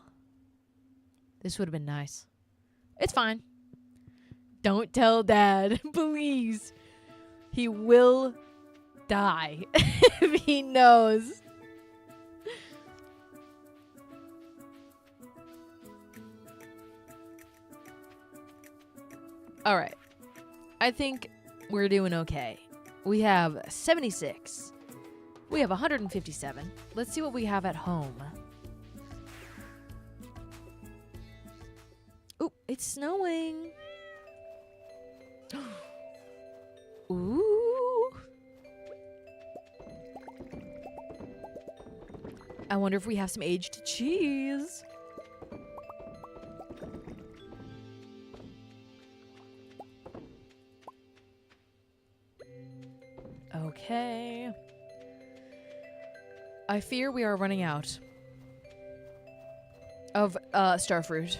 [SPEAKER 1] This would have been nice. It's fine. Don't tell Dad, please. He will die if he knows. All right. I think we're doing okay. We have 76. We have 157. Let's see what we have at home. Ooh, it's snowing. Ooh. I wonder if we have some aged cheese. Okay. I fear we are running out of Starfruit.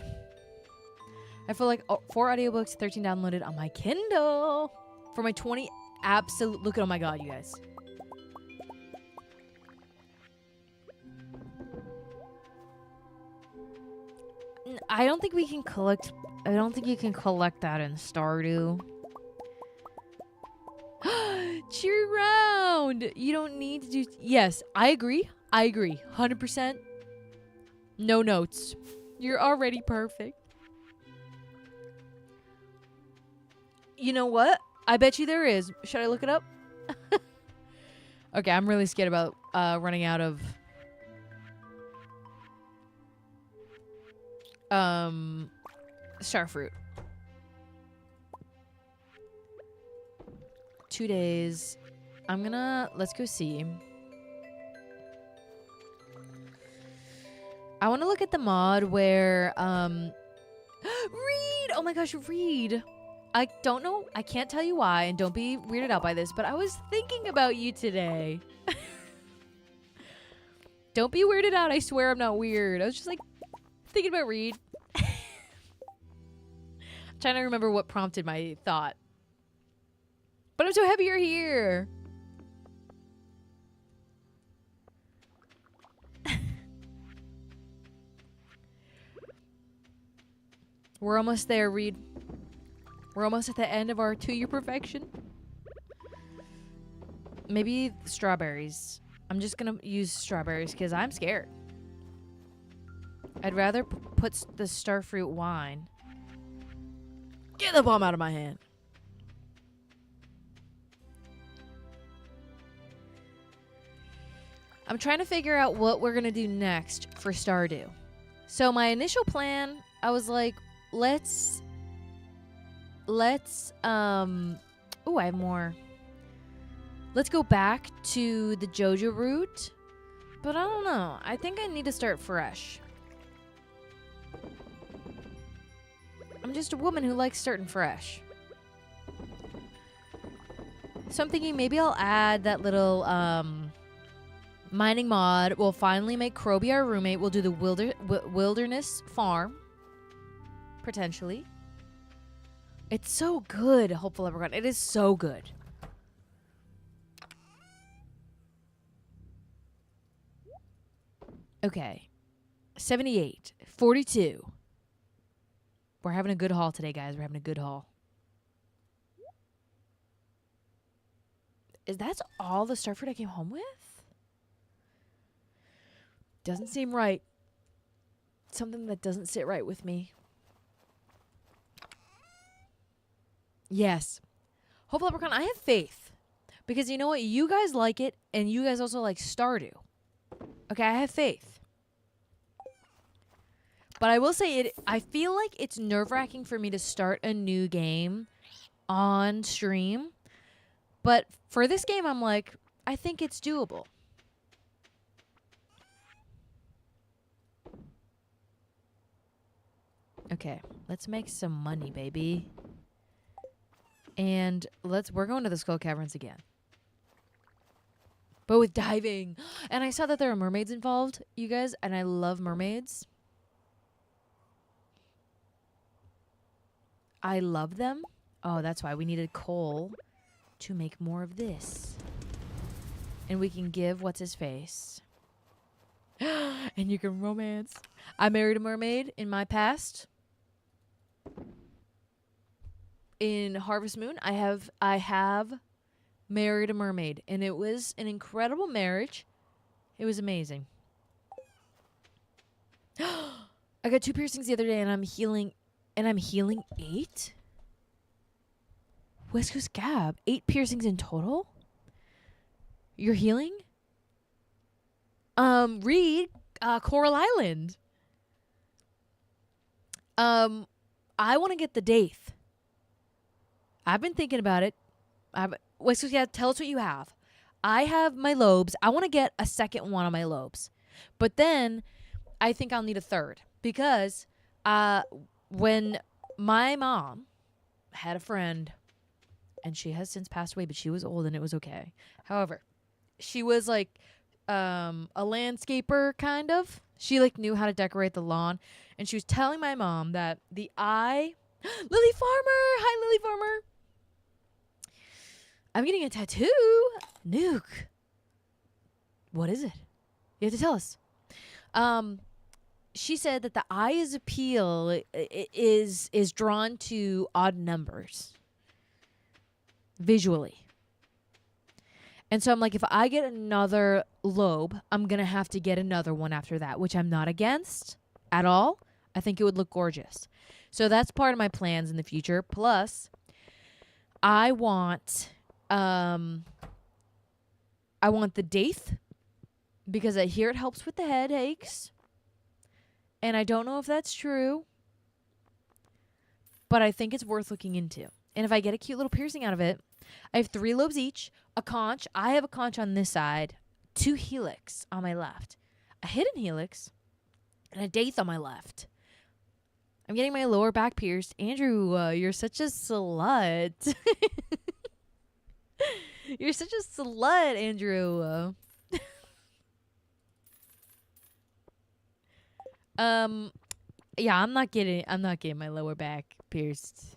[SPEAKER 1] I feel like 4 audiobooks, 13 downloaded on my Kindle. For my 20 absolute... Look at, oh my God, you guys. I don't think we can collect... I don't think you can collect that in Stardew. Cheer round! You don't need to do... Yes, I agree. I agree. 100%. No notes. You're already perfect. You know what? I bet you there is. Should I look it up? Okay, I'm really scared about running out of Starfruit. 2 days. Let's go see. I want to look at the mod where, Reed! Oh my gosh, Reed! I don't know. I can't tell you why, and don't be weirded out by this, but I was thinking about you today. Don't be weirded out. I swear I'm not weird. I was just like thinking about Reed. Trying to remember what prompted my thought. But I'm so happy you're here. We're almost there, Reed. We're almost at the end of our 2-year perfection. Maybe strawberries. I'm just gonna use strawberries because I'm scared. I'd rather put the starfruit wine. Get the bomb out of my hand. I'm trying to figure out what we're gonna do next for Stardew. So my initial plan, I was like, let's ooh, I have more. Let's go back to the Joja route. But I don't know. I think I need to start fresh. I'm just a woman who likes starting fresh. So I'm thinking maybe I'll add that little mining mod. We'll finally make Kroby our roommate. We'll do the wilderness farm. Potentially. It's so good, Hopeful Leprechaun. It is so good. Okay. 78. 42. We're having a good haul today, guys. We're having a good haul. That's all the starfruit I came home with? Doesn't seem right. Something that doesn't sit right with me. Yes. Hope Leprechaun, I have faith. Because you know what? You guys like it, and you guys also like Stardew. Okay, I have faith. But I will say, I feel like it's nerve-wracking for me to start a new game on stream. But for this game, I'm like, I think it's doable. Okay, let's make some money, baby. And we're going to the Skull Caverns again. But with diving. And I saw that there are mermaids involved, you guys, and I love mermaids. I love them. Oh, that's why we needed coal to make more of this. And we can give what's his face. And you can romance. I married a mermaid in my past. In Harvest Moon, I have married a mermaid, and it was an incredible marriage. It was amazing. I got 2 piercings the other day, and I'm healing 8? West Coast Gab, 8 piercings in total? You're healing? Reed, Coral Island. I want to get the Daith. I've been thinking about it. West Coast Gab, tell us what you have. I have my lobes. I want to get a second one on my lobes. But then I think I'll need a third. Because when my mom had a friend, and she has since passed away, but she was old and it was okay. However, she was like a landscaper, kind of. She like knew how to decorate the lawn. And she was telling my mom that the eye... Lily Farmer! Hi, Lily Farmer! I'm getting a tattoo. Nuke. What is it? You have to tell us. She said that the eye's appeal is drawn to odd numbers. Visually. And so I'm like, if I get another lobe, I'm going to have to get another one after that, which I'm not against at all. I think it would look gorgeous. So that's part of my plans in the future. Plus, I want the Daith because I hear it helps with the headaches. And I don't know if that's true, but I think it's worth looking into. And if I get a cute little piercing out of it, I have 3 lobes each, a conch. I have a conch on this side, 2 helix on my left, a hidden helix, and a daith on my left. I'm getting my lower back pierced. Andrew, you're such a slut. You're such a slut, Andrew. Yeah, I'm not getting my lower back pierced.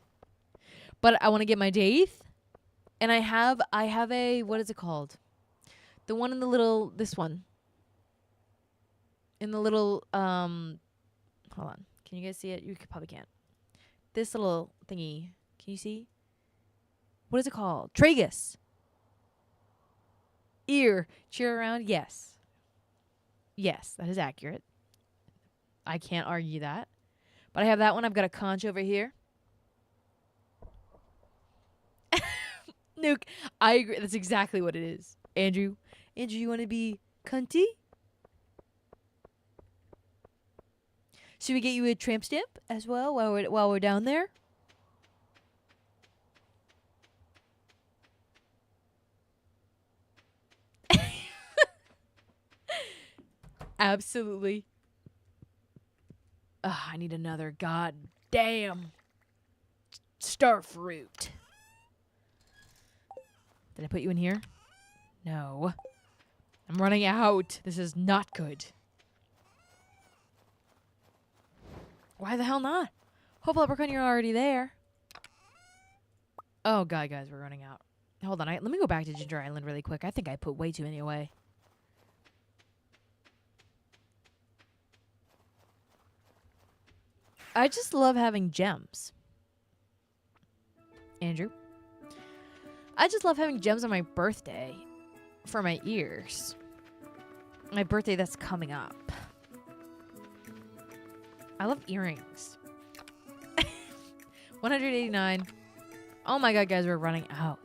[SPEAKER 1] But I want to get my daith. And I have a, what is it called? The one in the little, this one. In the little, hold on. Can you guys see it? You probably can't. This little thingy. Can you see? What is it called? Tragus. Ear. Cheer around. Yes. Yes, that is accurate. I can't argue that. But I have that one. I've got a conch over here. Nuke. I agree. That's exactly what it is. Andrew, you want to be cunty? Should we get you a tramp stamp as well while we're down there? Absolutely. Ugh, I need another goddamn starfruit. Did I put you in here? No. I'm running out. This is not good. Why the hell not? Hope Leprechaun, you're already there. Oh, God, guys, we're running out. Hold on. Let me go back to Ginger Island really quick. I think I put way too many away. I just love having gems. Andrew? I just love having gems on my birthday for my ears. My birthday that's coming up. I love earrings. 189. Oh my God, guys, we're running out.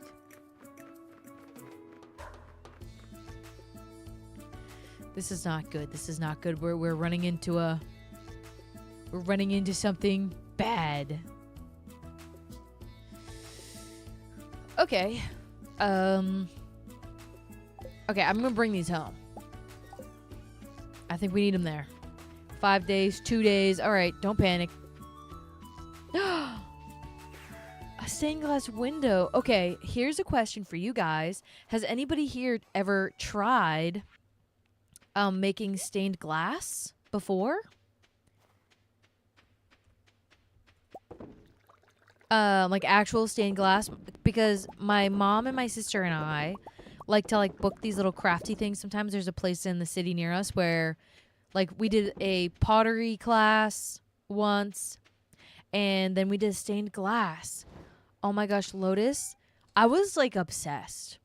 [SPEAKER 1] This is not good. This is not good. We're running into something bad. Okay. Okay, I'm gonna bring these home. I think we need them there. 5 days, 2 days. All right, don't panic. A stained glass window. Okay, here's a question for you guys. Has anybody here ever tried making stained glass before? Like actual stained glass, because my mom and my sister and I like to book these little crafty things. Sometimes there's a place in the city near us where we did a pottery class once, and then we did stained glass. Oh my gosh, Lotus, I was obsessed.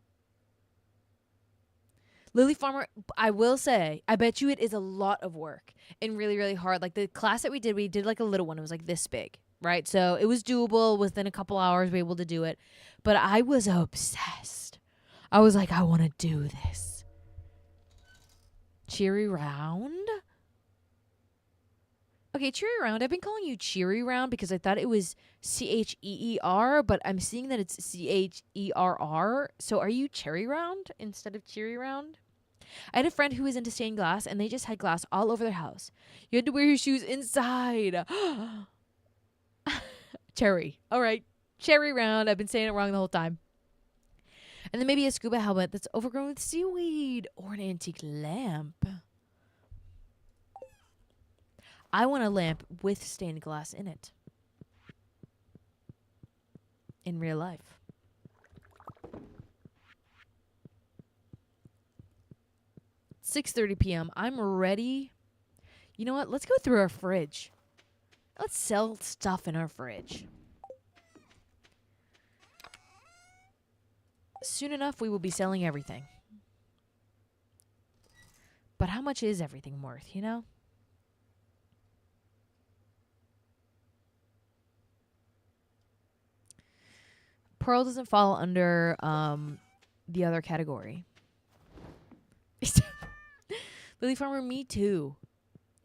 [SPEAKER 1] Lily Farmer, I will say, I bet you it is a lot of work and really, really hard. The class that we did a little one. It was this big. Right, so it was doable. Within a couple hours, we were able to do it. But I was obsessed. I was like, I want to do this. Cheery Round? Okay, Cheery Round. I've been calling you Cheery Round because I thought it was CHEER, but I'm seeing that it's CHERR. So are you Cherry Round instead of Cheery Round? I had a friend who was into stained glass, and they just had glass all over their house. You had to wear your shoes inside. Cherry. All right. Cherry Round. I've been saying it wrong the whole time. And then maybe a scuba helmet that's overgrown with seaweed or an antique lamp. I want a lamp with stained glass in it. In real life. It's 6:30 p.m. I'm ready. You know what? Let's go through our fridge. Let's sell stuff in our fridge. Soon enough, we will be selling everything. But how much is everything worth, you know? Pearl doesn't fall under the other category. Lily Farmer, me too.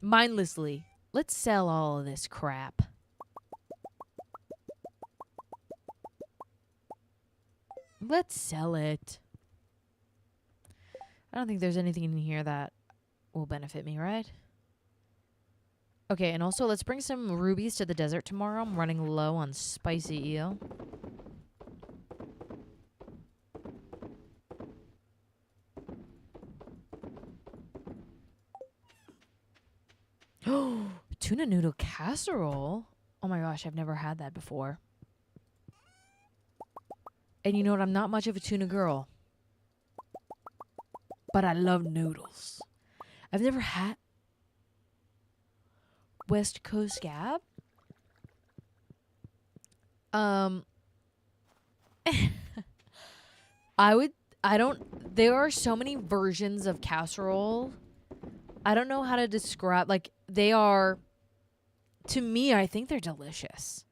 [SPEAKER 1] Mindlessly. Let's sell all of this crap. Let's sell it. I don't think there's anything in here that will benefit me, right? Okay, and also let's bring some rubies to the desert tomorrow. I'm running low on spicy eel. Oh, tuna noodle casserole. Oh my gosh, I've never had that before. And you know what? I'm not much of a tuna girl. But I love noodles. I've never had West Coast Gab. There are so many versions of casserole. I don't know how to describe, like, they are, to me, I think they're delicious.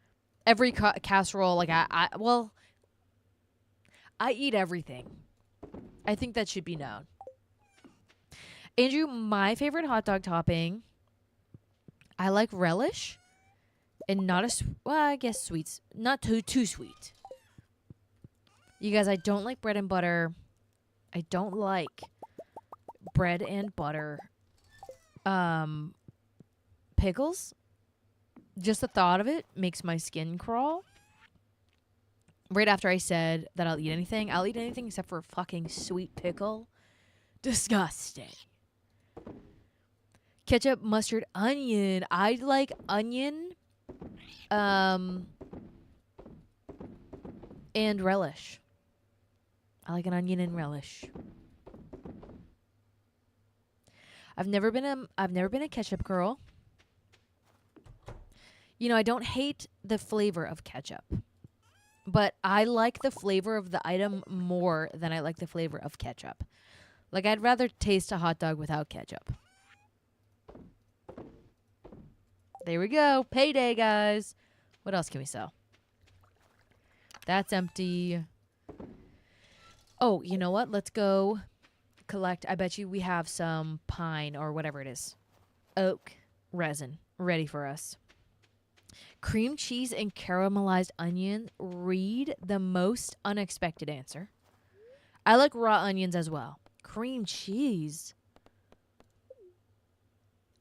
[SPEAKER 1] Every casserole, like, I eat everything. I think that should be known. Andrew, my favorite hot dog topping, I like relish and not I guess sweets. Not too sweet. You guys, I don't like bread and butter. I don't like bread and butter pickles. Just the thought of it makes my skin crawl. Right after I said that I'll eat anything except for a fucking sweet pickle. Disgusting. Ketchup, mustard, onion. I like onion and relish. I like an onion and relish. I've never been a ketchup girl. You know, I don't hate the flavor of ketchup. But I like the flavor of the item more than I like the flavor of ketchup. Like, I'd rather taste a hot dog without ketchup. There we go. Payday, guys. What else can we sell? That's empty. Oh, you know what? Let's go collect. I bet you we have some pine or whatever it is. Oak resin ready for us. Cream cheese and caramelized onion. Read the most unexpected answer. I like raw onions as well. Cream cheese.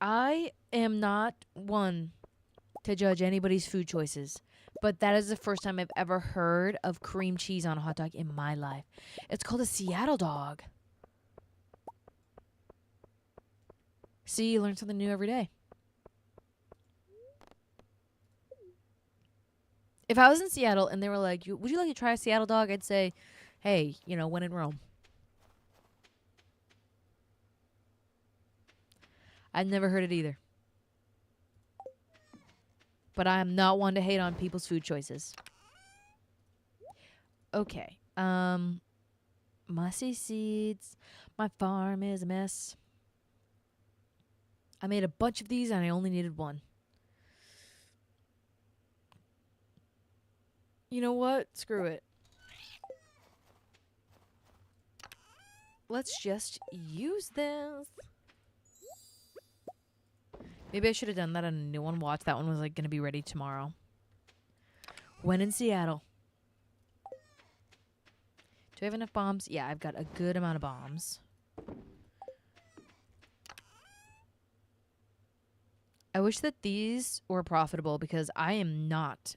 [SPEAKER 1] I am not one to judge anybody's food choices, but that is the first time I've ever heard of cream cheese on a hot dog in my life. It's called a Seattle dog. See, you learn something new every day. If I was in Seattle and they were like, would you like to try a Seattle dog? I'd say, hey, when in Rome. I've never heard it either. But I am not one to hate on people's food choices. Okay. Mossy seeds. My farm is a mess. I made a bunch of these and I only needed one. You know what? Screw it. Let's just use this. Maybe I should have done that on a new one. Watch, that one was like going to be ready tomorrow. When in Seattle. Do I have enough bombs? Yeah, I've got a good amount of bombs. I wish that these were profitable because I am not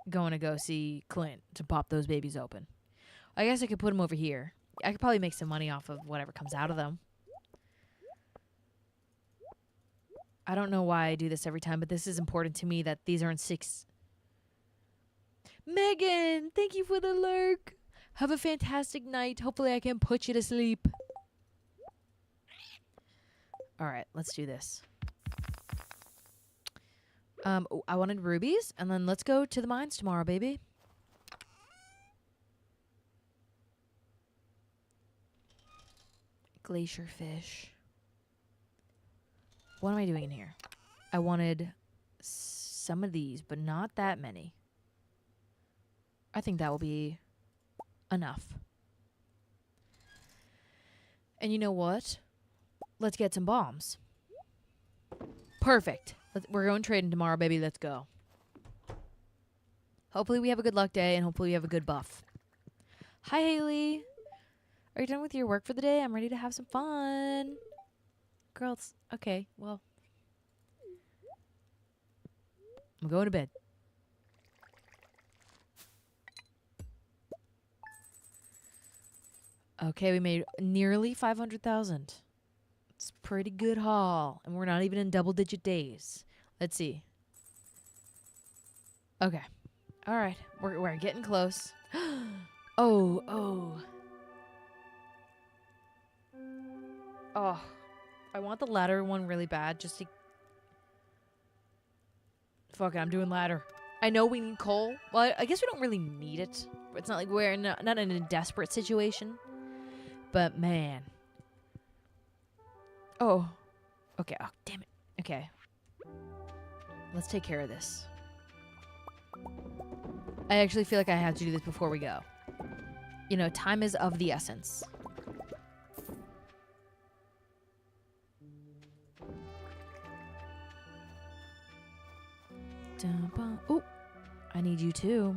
[SPEAKER 1] going to go see Clint to pop those babies open. I guess I could put them over here. I could probably make some money off of whatever comes out of them. I don't know why I do this every time, but this is important to me that these are in 6. Megan, thank you for the lurk. Have a fantastic night. Hopefully I can put you to sleep. All right, let's do this. I wanted rubies, and then let's go to the mines tomorrow, baby. Glacier fish. What am I doing in here? I wanted some of these, but not that many. I think that will be enough. And you know what? Let's get some bombs. Perfect. We're going trading tomorrow, baby. Let's go. Hopefully we have a good luck day, and hopefully we have a good buff. Hi, Haley. Are you done with your work for the day? I'm ready to have some fun. Girls, okay, well. I'm going to bed. Okay, we made nearly 500,000. It's a pretty good haul, and we're not even in double-digit days. Let's see. Okay. All right, we're getting close. Oh. Oh, I want the ladder one really bad just to... Fuck it, I'm doing ladder. I know we need coal. Well, I guess we don't really need it. It's not like we're not in a desperate situation. But, man. Oh. Okay, oh, damn it. Okay. Let's take care of this. I actually feel like I have to do this before we go. You know, time is of the essence. Oh, I need you too.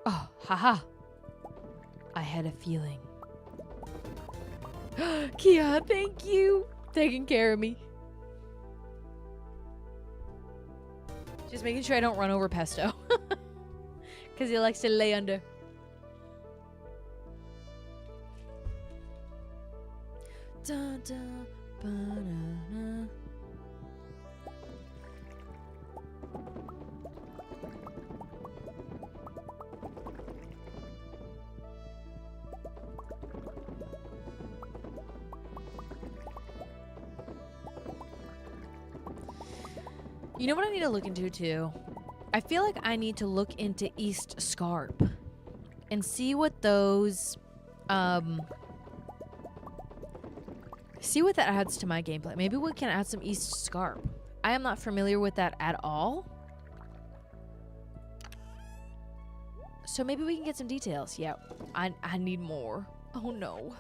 [SPEAKER 1] Oh, haha. I had a feeling. Kia, thank you. Taking care of me. Just making sure I don't run over Pesto. Because he likes to lay under. Dun, dun, ba-na-na. You know what I need to look into too? I feel like I need to look into East Scarp and see what those, see what that adds to my gameplay. Maybe we can add some East Scarp. I am not familiar with that at all. So maybe we can get some details. Yeah, I need more. Oh no.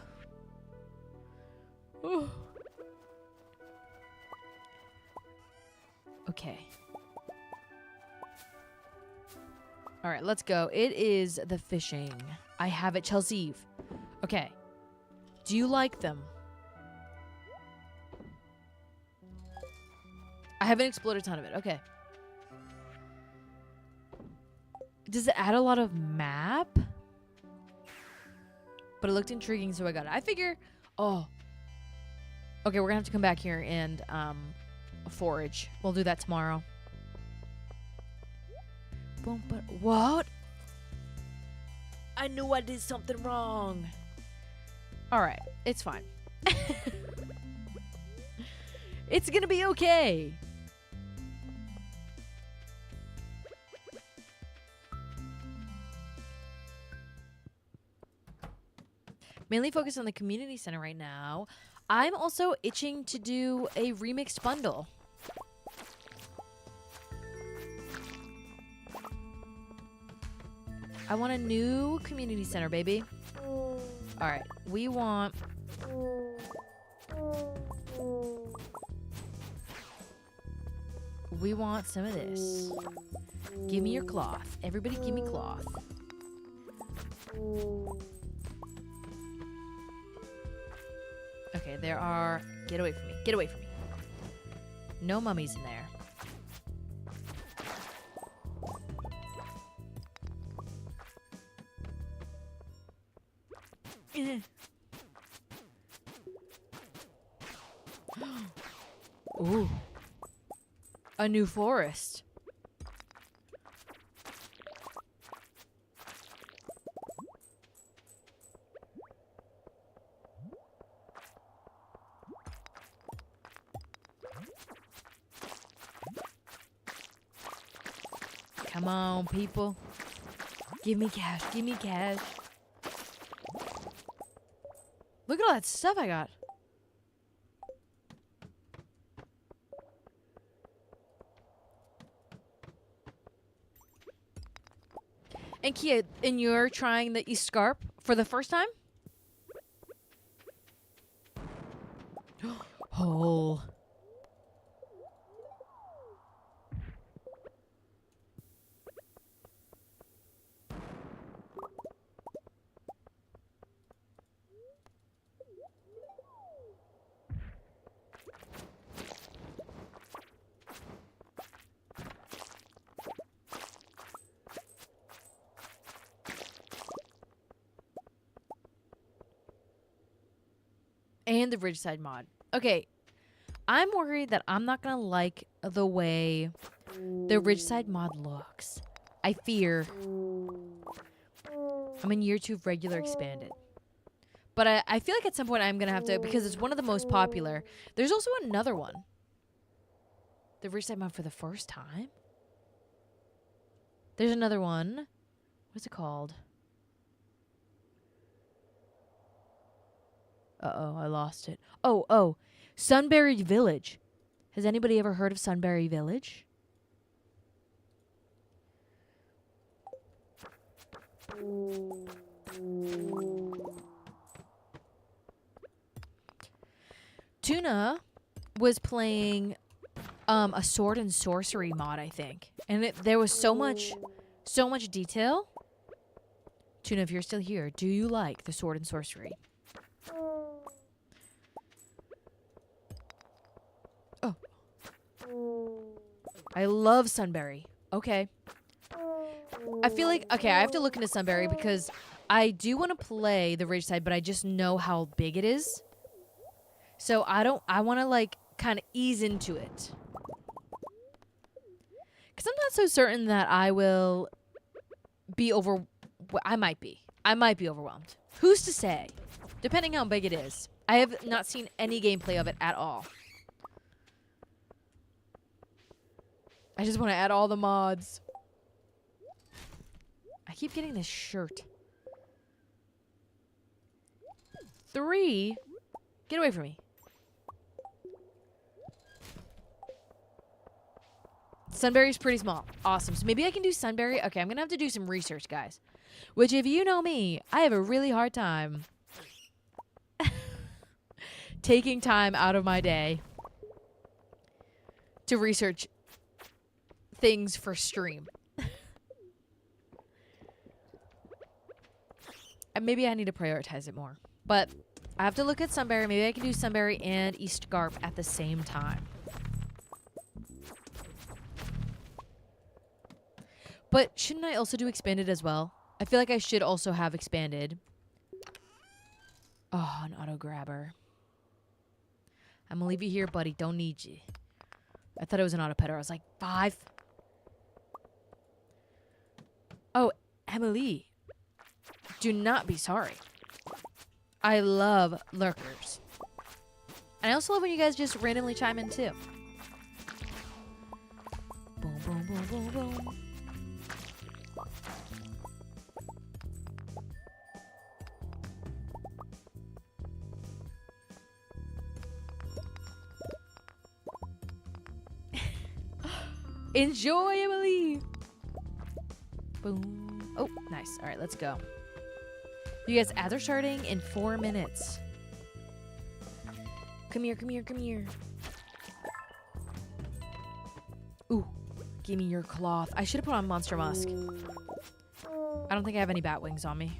[SPEAKER 1] Okay. All right, let's go. It is the fishing. I have it, Chelsea. Okay. Do you like them? I haven't explored a ton of it. Okay. Does it add a lot of map? But it looked intriguing, so I got it. I figure... Oh. Okay, we're going to have to come back here and forage. We'll do that tomorrow. Boom, but what? I knew I did something wrong. All right, it's fine. It's gonna be okay. Mainly focused on the community center right now. I'm also itching to do a remixed bundle. I want a new community center, baby. All right, we want... We want some of this. Give me your cloth. Everybody give me cloth. Okay, there are... Get away from me. Get away from me. No mummies in there. Ooh. A new forest. Come on, people. Give me cash. Give me cash. Look at all that stuff I got. And Kia, and you're trying the East Scarp for the first time? Oh. And the Ridgeside mod. Okay. I'm worried that I'm not going to like the way the Ridgeside mod looks. I fear I'm in year 2 of regular expanded. But I feel like at some point I'm going to have to, because it's one of the most popular. There's also another one. The Ridgeside mod for the first time? There's another one. What's it called? Uh-oh, I lost it. Oh. Sunbury Village. Has anybody ever heard of Sunbury Village? Tuna was playing a sword and sorcery mod, I think. And there was so much detail. Tuna, if you're still here, do you like the sword and sorcery? Oh. I love Sunbury. Okay. I feel like, okay, I have to look into Sunbury because I do want to play the Ridgeside, but I just know how big it is. So I want to like kind of ease into it. Because I'm not so certain that I will be I might be overwhelmed. Who's to say? Depending how big it is. I have not seen any gameplay of it at all. I just want to add all the mods. I keep getting this shirt. 3. Get away from me. Sunbury's pretty small. Awesome. So maybe I can do Sunbury. Okay, I'm going to have to do some research, guys. Which, if you know me, I have a really hard time taking time out of my day to research things for stream. And maybe I need to prioritize it more. But I have to look at Sunbury. Maybe I can do Sunbury and East Scarp at the same time. But shouldn't I also do Expanded as well? I feel like I should also have Expanded. Oh, an auto grabber. I'm gonna leave you here, buddy. Don't need you. I thought it was an auto petter. I was like, 5. Oh, Emily. Do not be sorry. I love lurkers. And I also love when you guys just randomly chime in too. Boom, boom, boom, boom, boom. Enjoy, Emily. Boom. Oh, nice. All right, let's go. You guys, ads are starting in 4 minutes. Come here, come here, come here. Ooh, give me your cloth. I should have put on Monster Musk. I don't think I have any bat wings on me.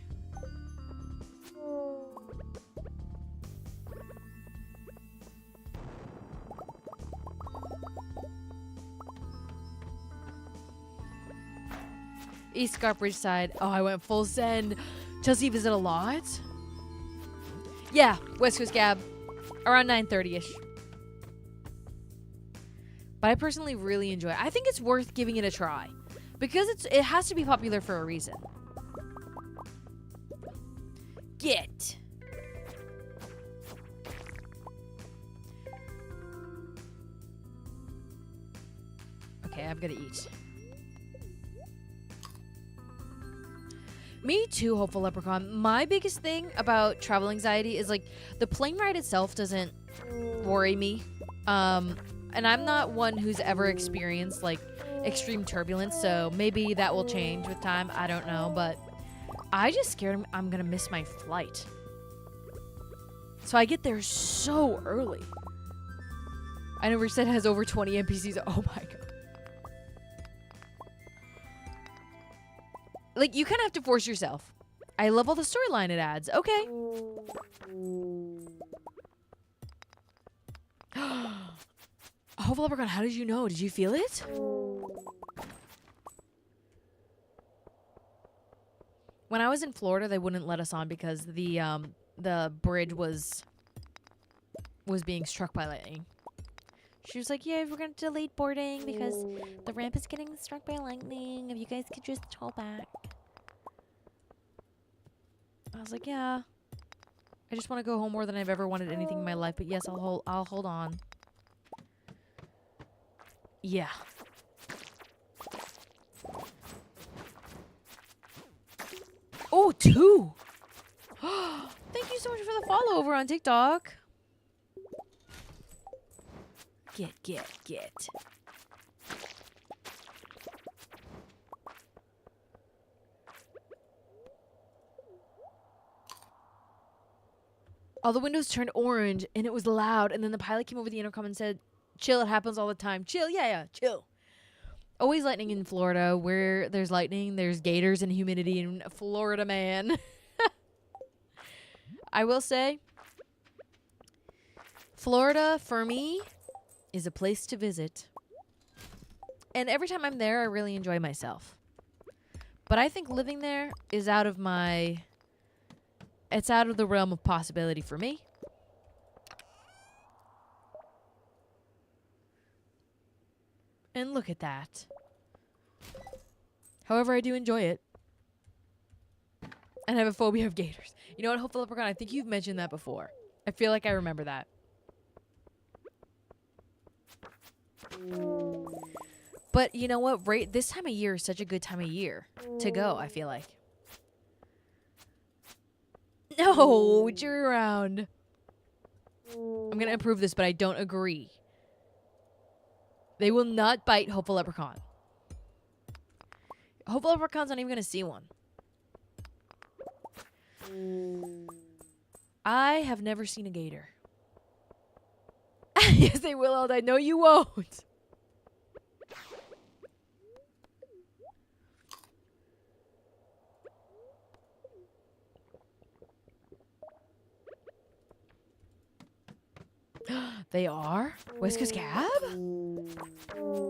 [SPEAKER 1] East Scarp Ridgeside. Oh, I went full send. Chelsea, visit a lot? Yeah, West Coast Gab. Around 9:30-ish. But I personally really enjoy it. I think it's worth giving it a try. Because it has to be popular for a reason. Get. Okay, I've got to eat. Me too, Hopeful Leprechaun. My biggest thing about travel anxiety is, like, the plane ride itself doesn't worry me. And I'm not one who's ever experienced, like, extreme turbulence, so maybe that will change with time. I don't know, but I just scared I'm gonna miss my flight. So I get there so early. I know Reset has over 20 NPCs. Oh my god. Like, you kind of have to force yourself. I love all the storyline it adds. Okay. Oh, Leprechaun, how did you know? Did you feel it? When I was in Florida, they wouldn't let us on because the bridge was being struck by lightning. She was like, yeah, we're going to delete boarding because the ramp is getting struck by lightning. If you guys could just hold back. I was like, yeah. I just want to go home more than I've ever wanted anything in my life. But yes, I'll hold on. Yeah. Oh, 2. Thank you so much for the follow over on TikTok. Get. All the windows turned orange and it was loud, and then the pilot came over the intercom and said, chill, it happens all the time. Chill, yeah, chill. Always lightning in Florida. Where there's lightning, there's gators and humidity in Florida, man. I will say, Florida, for me, is a place to visit. And every time I'm there, I really enjoy myself. But I think living there is out of my... It's out of the realm of possibility for me. And look at that. However, I do enjoy it. And I have a phobia of gators. You know what, Hopeful Leprechaun? I think you've mentioned that before. I feel like I remember that. But you know what? Right, this time of year is such a good time of year to go, I feel like. No, jury round. I'm going to improve this, but I don't agree. They will not bite Hopeful Leprechaun. Hopeful Leprechaun's not even going to see one. I have never seen a gator. Yes, they will, Alda. No, you won't. They are? Whiskas Cab?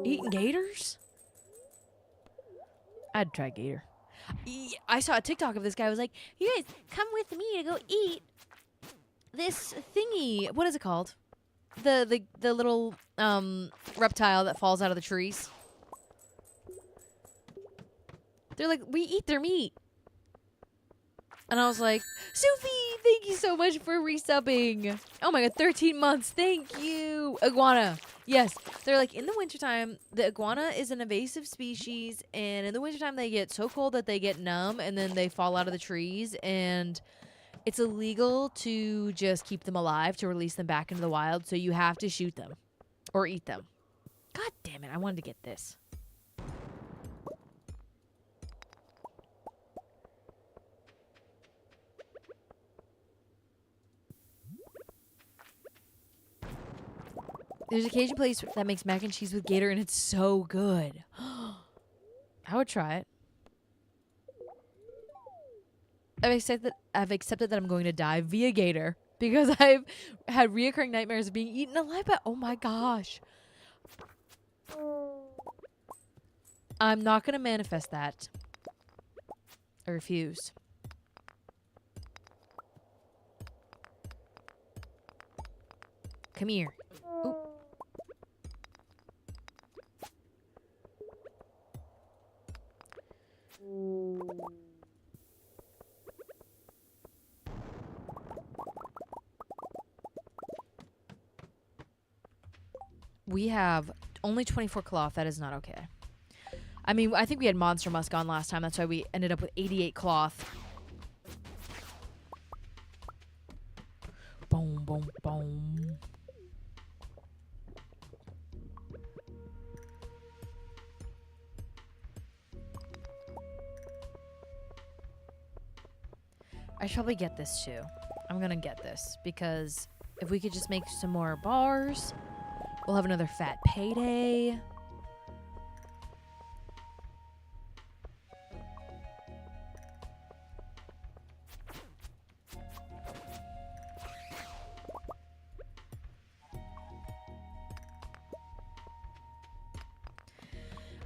[SPEAKER 1] Eating gators? I'd try gator. I saw a TikTok of this guy who was like, you guys, come with me to go eat this thingy. What is it called? The little reptile that falls out of the trees. They're like, we eat their meat. And I was like, Sophie, thank you so much for resubbing. Oh my god, 13 months. Thank you. Iguana. Yes. They're like, in the wintertime, the iguana is an invasive species. And in the wintertime, they get so cold that they get numb. And then they fall out of the trees. And it's illegal to just keep them alive, to release them back into the wild. So you have to shoot them. Or eat them. God damn it. I wanted to get this. There's a Cajun place that makes mac and cheese with gator, and it's so good. I would try it. I've accepted that I'm going to die via gator because I've had reoccurring nightmares of being eaten alive by... Oh my gosh. I'm not going to manifest that. I refuse. Come here. Ooh. We have only 24 cloth. That is not okay. I mean, I think we had Monster Musk on last time. That's why we ended up with 88 cloth. Boom, boom, boom. I should probably get this too. I'm gonna get this because if we could just make some more bars, we'll have another fat payday.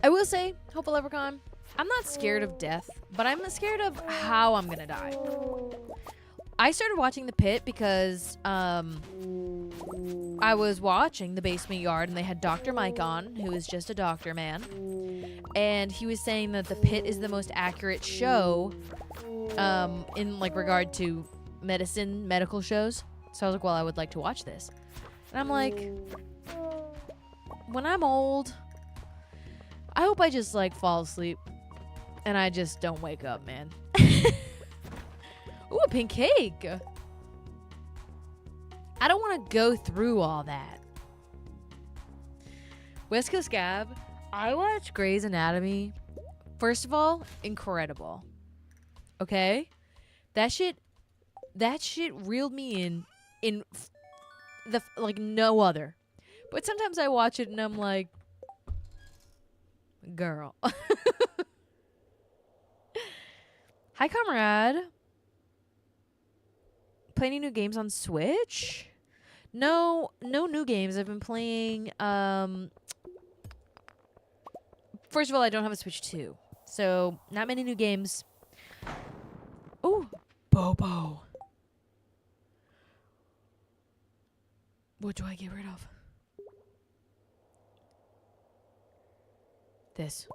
[SPEAKER 1] I will say, Hopeful Leprechaun, I'm not scared of death, but I'm scared of how I'm gonna die. I started watching The Pit because I was watching The Basement Yard and they had Dr. Mike on, who is just a doctor man. And he was saying that The Pit is the most accurate show in like regard to medical shows. So I was like, well, I would like to watch this. And I'm like, when I'm old, I hope I just like fall asleep and I just don't wake up, man. Ooh, a pink cake. I don't want to go through all that. West Coast Gab, I watch Grey's Anatomy. First of all, incredible. Okay? That shit reeled me in the like no other. But sometimes I watch it and I'm like, girl. Hi, comrade. Play any new games on Switch? No new games. I've been playing first of all, I don't have a Switch 2. So, not many new games. Ooh, Bobo. What do I get rid of? This.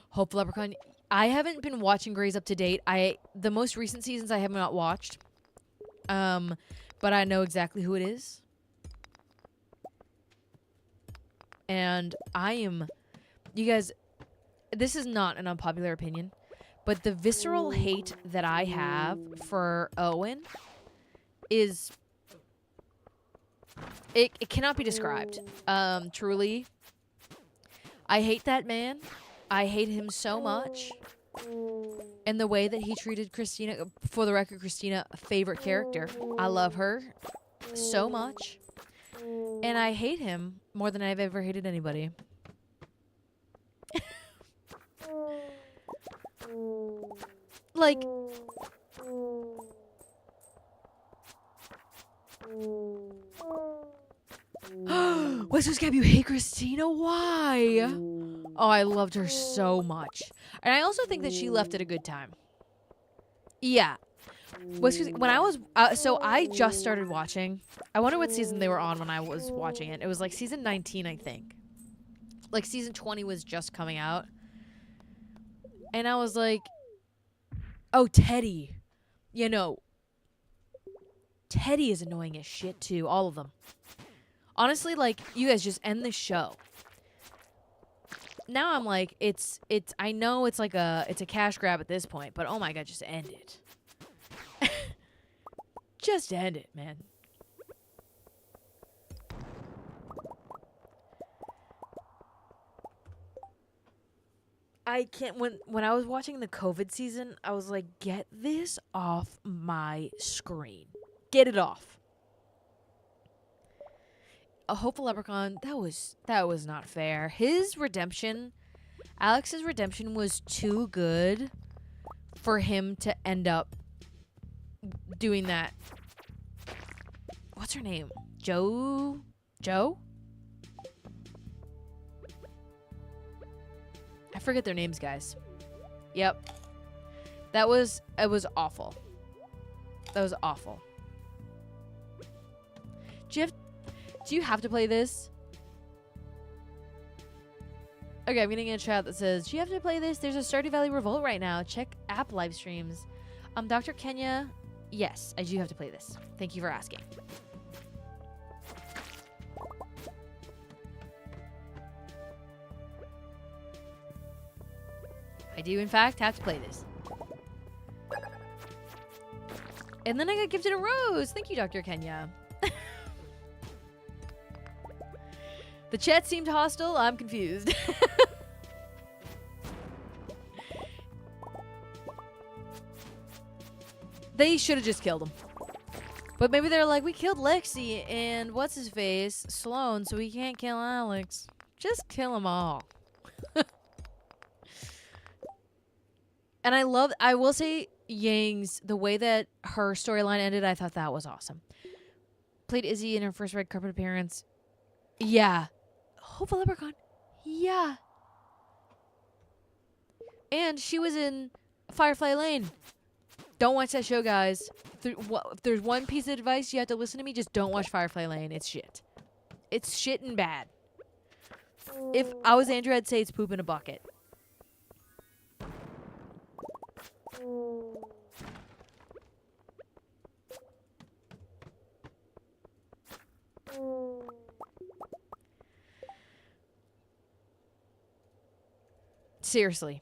[SPEAKER 1] Hopeful Leprechaun. I haven't been watching Grey's up to date. The most recent seasons I have not watched. But I know exactly who it is. And you guys, this is not an unpopular opinion, but the visceral hate that I have for Owen is, it cannot be described. Truly. I hate that man. I hate him so much. And the way that he treated Christina, for the record, Christina, a favorite character. I love her so much. And I hate him more than I've ever hated anybody. Like, West Coast Gab, you hate Christina? Why? Oh, I loved her so much. And I also think that she left at a good time. Yeah. When I was... so I just started watching. I wonder what season they were on when I was watching it. It was like season 19, I think. Like season 20 was just coming out. And I was like... Oh, Teddy. You know... Teddy is annoying as shit, too. All of them. Honestly, like, you guys just end the show. Now I'm like, I know it's like it's a cash grab at this point, but oh my god, just end it. Just end it, man. I can't, when I was watching the COVID season, I was like, get this off my screen. Get it off. A Hopeful Leprechaun, that was not fair. His redemption, Alex's redemption was too good for him to end up doing that. What's her name? Joe? I forget their names, guys. Yep. It was awful. That was awful. Do you have to play this? Okay, I'm getting a chat that says, do you have to play this? There's a Stardew Valley Revolt right now. Check app live streams. Dr. Kenya, yes, I do have to play this. Thank you for asking. I do, in fact, have to play this. And then I got gifted a rose. Thank you, Dr. Kenya. The chat seemed hostile. I'm confused. They should have just killed him. But maybe they're like, we killed Lexi and what's his face, Sloan, so we can't kill Alex. Just kill them all. And I will say, Yang's, the way that her storyline ended, I thought that was awesome. Played Izzy in her first red carpet appearance. Yeah. Hopeful Leprechaun. Yeah. And she was in Firefly Lane. Don't watch that show, guys. If there's one piece of advice you have to listen to me, just don't watch Firefly Lane. It's shit. It's shit and bad. If I was Andrew, I'd say it's poop in a bucket. Seriously.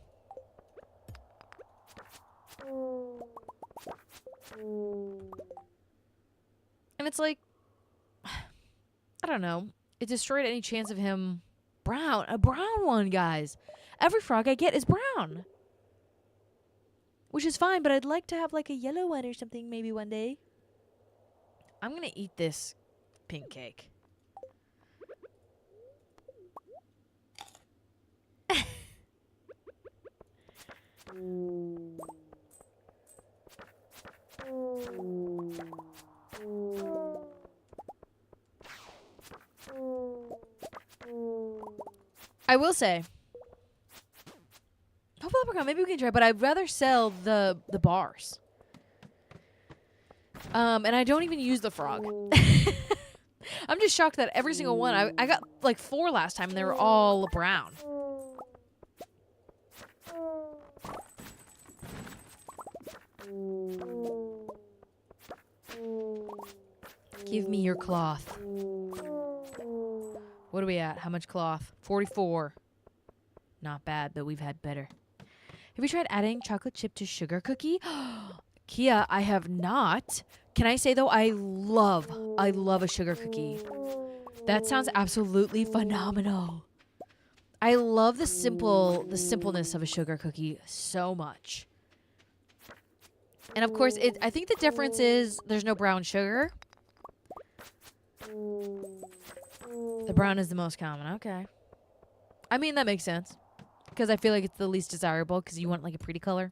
[SPEAKER 1] And it's like, I don't know. It destroyed any chance of him brown. A brown one, guys. Every frog I get is brown. Which is fine, but I'd like to have like a yellow one or something maybe one day. I'm going to eat this pink cake. I will say, Purple Leprechaun, maybe we can try, but I'd rather sell the bars. And I don't even use the frog. I'm just shocked that every single one, I got like 4 last time and they were all brown. Give me your cloth. What are we at? How much cloth? 44. Not bad, but we've had better. Have you tried adding chocolate chip to sugar cookie? Kia, I have not. Can I say, though, I love a sugar cookie. That sounds absolutely phenomenal. I love the simpleness of a sugar cookie so much. And of course, I think the difference is there's no brown sugar. The brown is the most common. Okay. I mean, that makes sense. Because I feel like it's the least desirable because you want like a pretty color.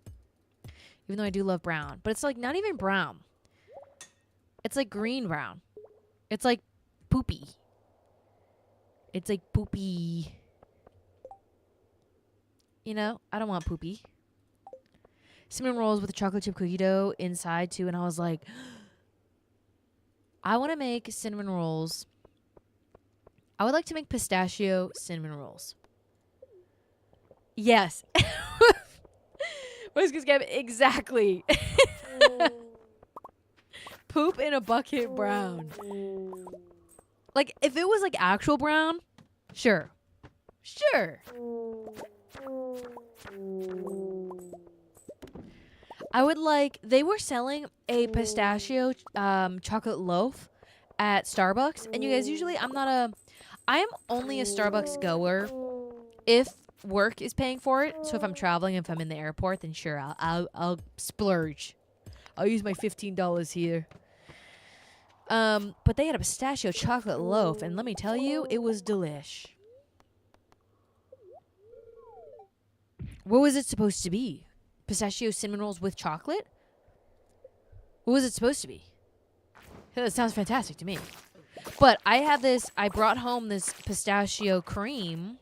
[SPEAKER 1] Even though I do love brown. But it's like not even brown. It's like green brown. It's like poopy. It's like poopy. You know, I don't want poopy. Cinnamon rolls with a chocolate chip cookie dough inside too. And I was like, I want to make cinnamon rolls. I would like to make pistachio cinnamon rolls. Yes. Exactly. Poop in a bucket brown. Like, if it was like actual brown, sure. Sure. I would like, they were selling a pistachio chocolate loaf at Starbucks. And you guys, usually I am only a Starbucks goer if work is paying for it. So if I'm traveling, if I'm in the airport, then sure, I'll splurge. I'll use my $15 here. But they had a pistachio chocolate loaf, and let me tell you, it was delish. What was it supposed to be? Pistachio cinnamon rolls with chocolate? What was it supposed to be? That sounds fantastic to me. But I brought home this pistachio cream.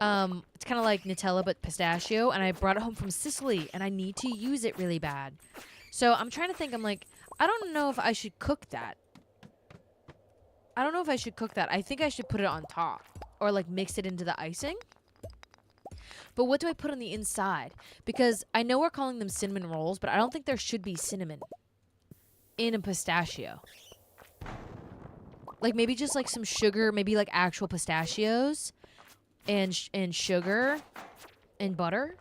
[SPEAKER 1] It's kind of like Nutella, but pistachio. And I brought it home from Sicily, and I need to use it really bad. So I'm trying to think, I'm like, I don't know if I should cook that. I think I should put it on top. Or like mix it into the icing. But what do I put on the inside? Because I know we're calling them cinnamon rolls, but I don't think there should be cinnamon in a pistachio. Like maybe just like some sugar, maybe like actual pistachios and sugar and butter.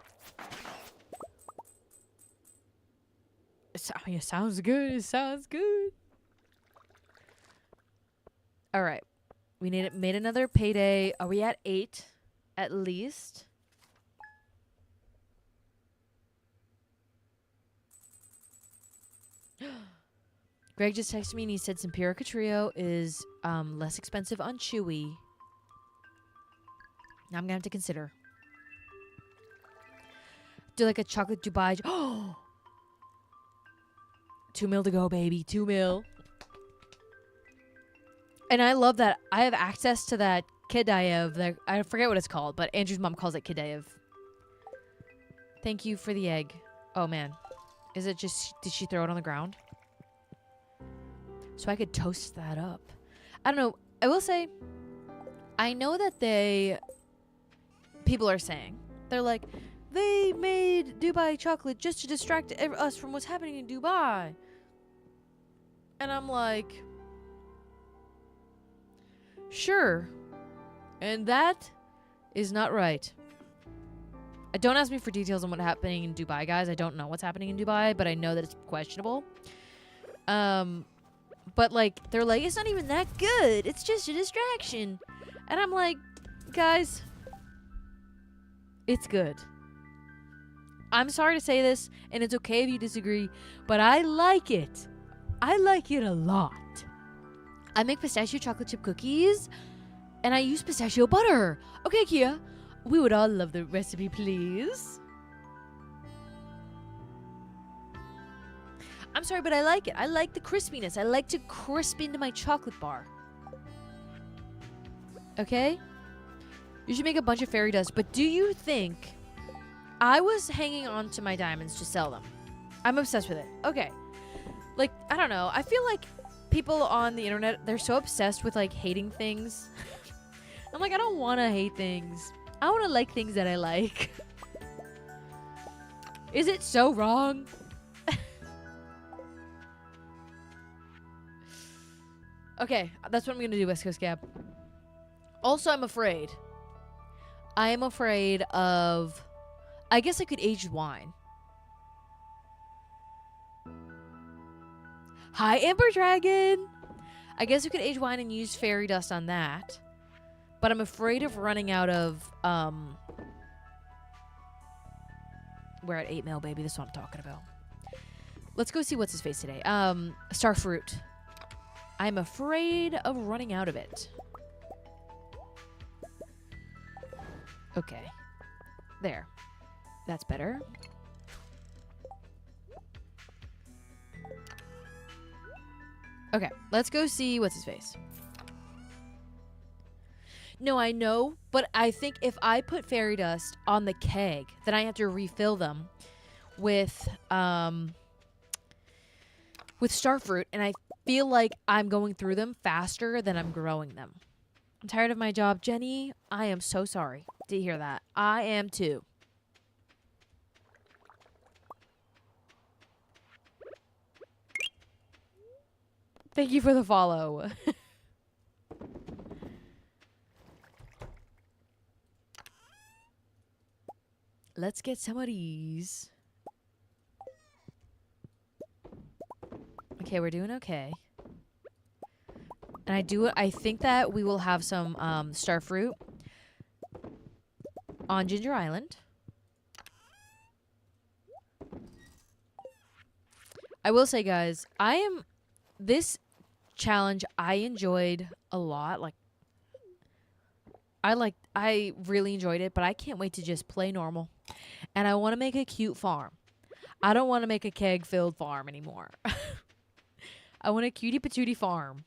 [SPEAKER 1] It sounds good. It sounds good. All right. We made another payday. Are we at 8 at least? Greg just texted me and he said Sempirica Trio is less expensive on Chewy. Now I'm gonna have to consider. Do like a chocolate Dubai. Oh, 2 mil to go, baby. 2 mil. And I love that I have access to that Kedaev. That I forget what it's called, but Andrew's mom calls it Kedaev. Thank you for the egg. Oh man, is it just? Did she throw it on the ground? So I could toast that up. I don't know. I will say, I know that people are saying, they're like, they made Dubai chocolate just to distract us from what's happening in Dubai. And I'm like, sure. And that is not right. Don't ask me for details on what's happening in Dubai, guys. I don't know what's happening in Dubai, but I know that it's questionable. But, like, they're like, it's not even that good. It's just a distraction. And I'm like, guys, it's good. I'm sorry to say this, and it's okay if you disagree, but I like it. I like it a lot. I make pistachio chocolate chip cookies, and I use pistachio butter. Okay, Kia, we would all love the recipe, please. I'm sorry, but I like it. I like the crispiness. I like to crisp into my chocolate bar. Okay? You should make a bunch of fairy dust, but do you think... I was hanging on to my diamonds to sell them. I'm obsessed with it. Okay. Like, I don't know. I feel like people on the internet, they're so obsessed with, like, hating things. I'm like, I don't want to hate things. I want to like things that I like. Is it so wrong? Okay, that's what I'm going to do, West Coast Gab. Also, I'm afraid. I am afraid of... I guess I could age wine. Hi, Amber Dragon! I guess we could age wine and use fairy dust on that. But I'm afraid of running out of... We're at 8 mil, baby. This is what I'm talking about. Let's go see what's his face today. Starfruit. I'm afraid of running out of it. Okay. There. That's better. Okay, let's go see what's his face. No, I know, but I think if I put fairy dust on the keg, then I have to refill them with starfruit, and I feel like I'm going through them faster than I'm growing them. I'm tired of my job, Jenny. I am so sorry to hear that. I am too. Thank you for the follow. Let's get some of these. Okay, we're doing okay. And I think that we will have some starfruit on Ginger Island. I will say, guys, this challenge I enjoyed a lot. I really enjoyed it, but I can't wait to just play normal. And I want to make a cute farm. I don't want to make a keg-filled farm anymore. I want a cutie patootie farm.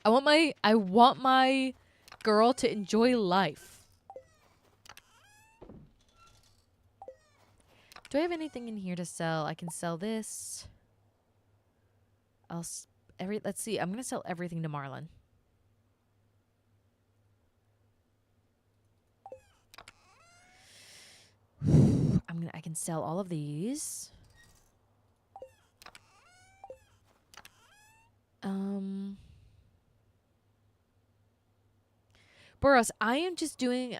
[SPEAKER 1] I want my girl to enjoy life. Do I have anything in here to sell? I can sell this. Let's see. I'm going to sell everything to Marlon. I can sell all of these. Boros, I am just doing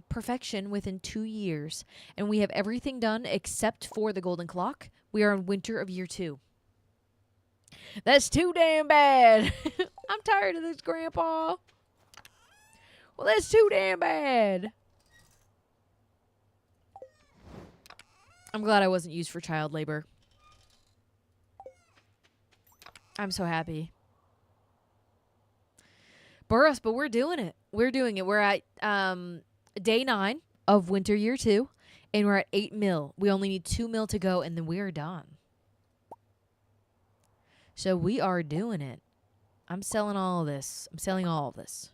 [SPEAKER 1] perfection within 2 years, and we have everything done except for the golden clock. We are in winter of year 2. That's too damn bad. I'm tired of this, Grandpa. Well, that's too damn bad. I'm glad I wasn't used for child labor. I'm so happy. Burris, but we're doing it. We're doing it. We're at day 9 of winter year 2, and we're at 8 mil. We only need 2 mil to go, and then we are done. So we are doing it. I'm selling all of this. I'm selling all of this.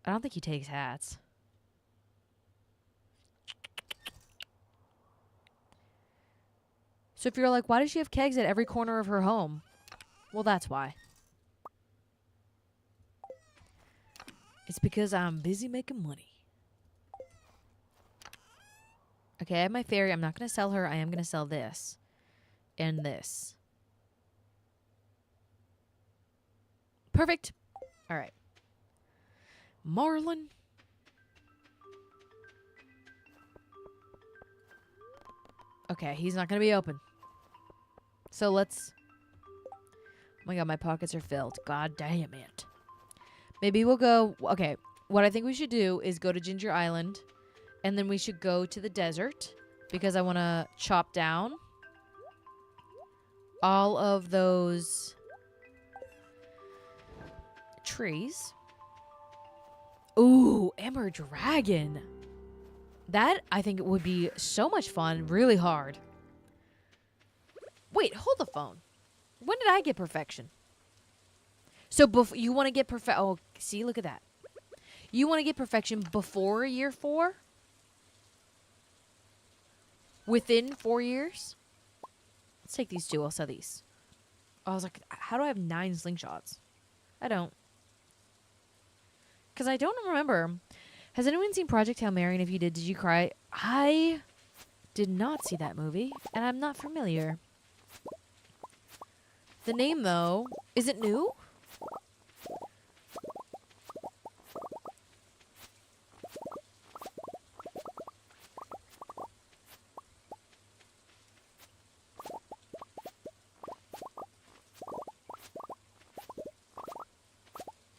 [SPEAKER 1] I don't think he takes hats. So if you're like, why does she have kegs at every corner of her home? Well, that's why. It's because I'm busy making money. Okay, I have my fairy. I'm not going to sell her. I am going to sell this. And this. Perfect. All right. Marlin. Okay, he's not going to be open. So let's... Oh my god, my pockets are filled. God damn it. Maybe we'll go... Okay, what I think we should do is go to Ginger Island. And then we should go to the desert. Because I want to chop down all of those trees. Ooh, Ember Dragon. That, I think, it would be so much fun. Really hard. Wait, hold the phone. When did I get perfection? So, you want to get Oh, see, look at that. You want to get perfection before year 4? Within 4 years? Let's take these 2. I'll sell these. I was like, how do I have 9 slingshots? I don't. Because I don't remember. Has anyone seen Project Hail Mary? And if you did you cry? I did not see that movie, and I'm not familiar. The name, though, is it new?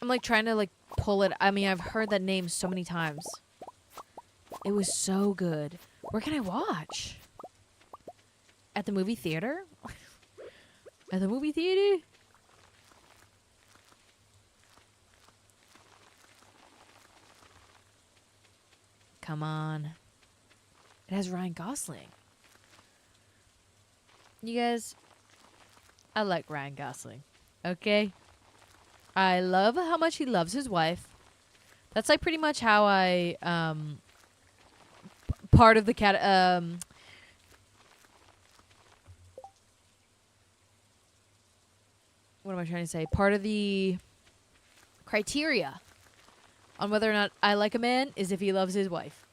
[SPEAKER 1] I'm like trying to like pull it. I mean, I've heard that name so many times. It was so good. Where can I watch? At the movie theater? At the movie theater? Come on. It has Ryan Gosling. You guys, I like Ryan Gosling. Okay? I love how much he loves his wife. That's like pretty much how I part of the what am I trying to say? Part of the criteria on whether or not I like a man is if he loves his wife.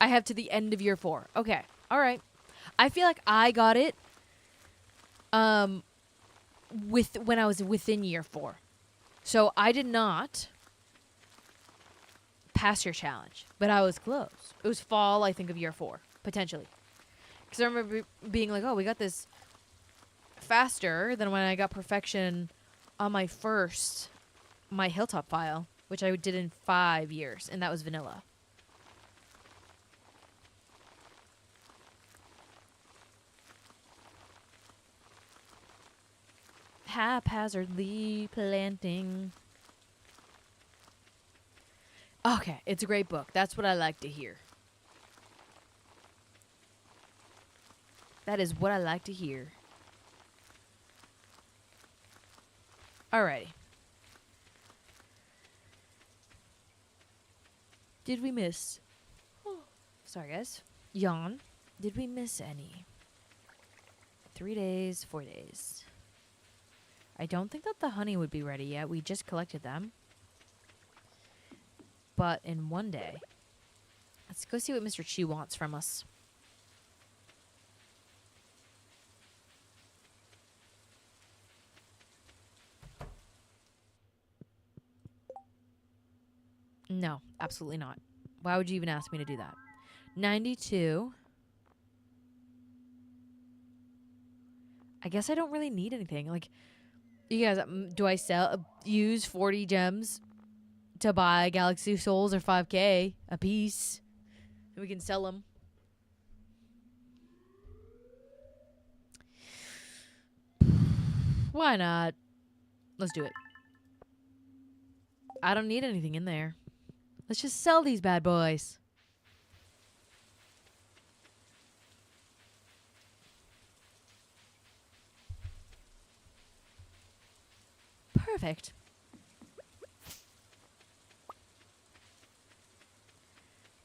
[SPEAKER 1] I have to the end of year 4. Okay. All right. I feel like I got it when I was within year 4. So I did not pass your challenge, but I was close. It was fall, I think, of year 4, potentially. Because I remember being like, oh, we got this faster than when I got perfection on my Hilltop file, which I did in 5 years, and that was vanilla. Haphazardly planting. Okay, it's a great book. That's what I like to hear. That is what I like to hear. Alrighty. Did we miss... Oh, sorry, guys. Yawn. Did we miss any? 3 days, 4 days. I don't think that the honey would be ready yet. We just collected them. But in 1 day. Let's go see what Mr. Chi wants from us. No, absolutely not. Why would you even ask me to do that? 92. I guess I don't really need anything. Like, you guys, do I use 40 gems to buy Galaxy Souls or 5K a piece. And we can sell them. Why not? Let's do it. I don't need anything in there. Let's just sell these bad boys. Perfect.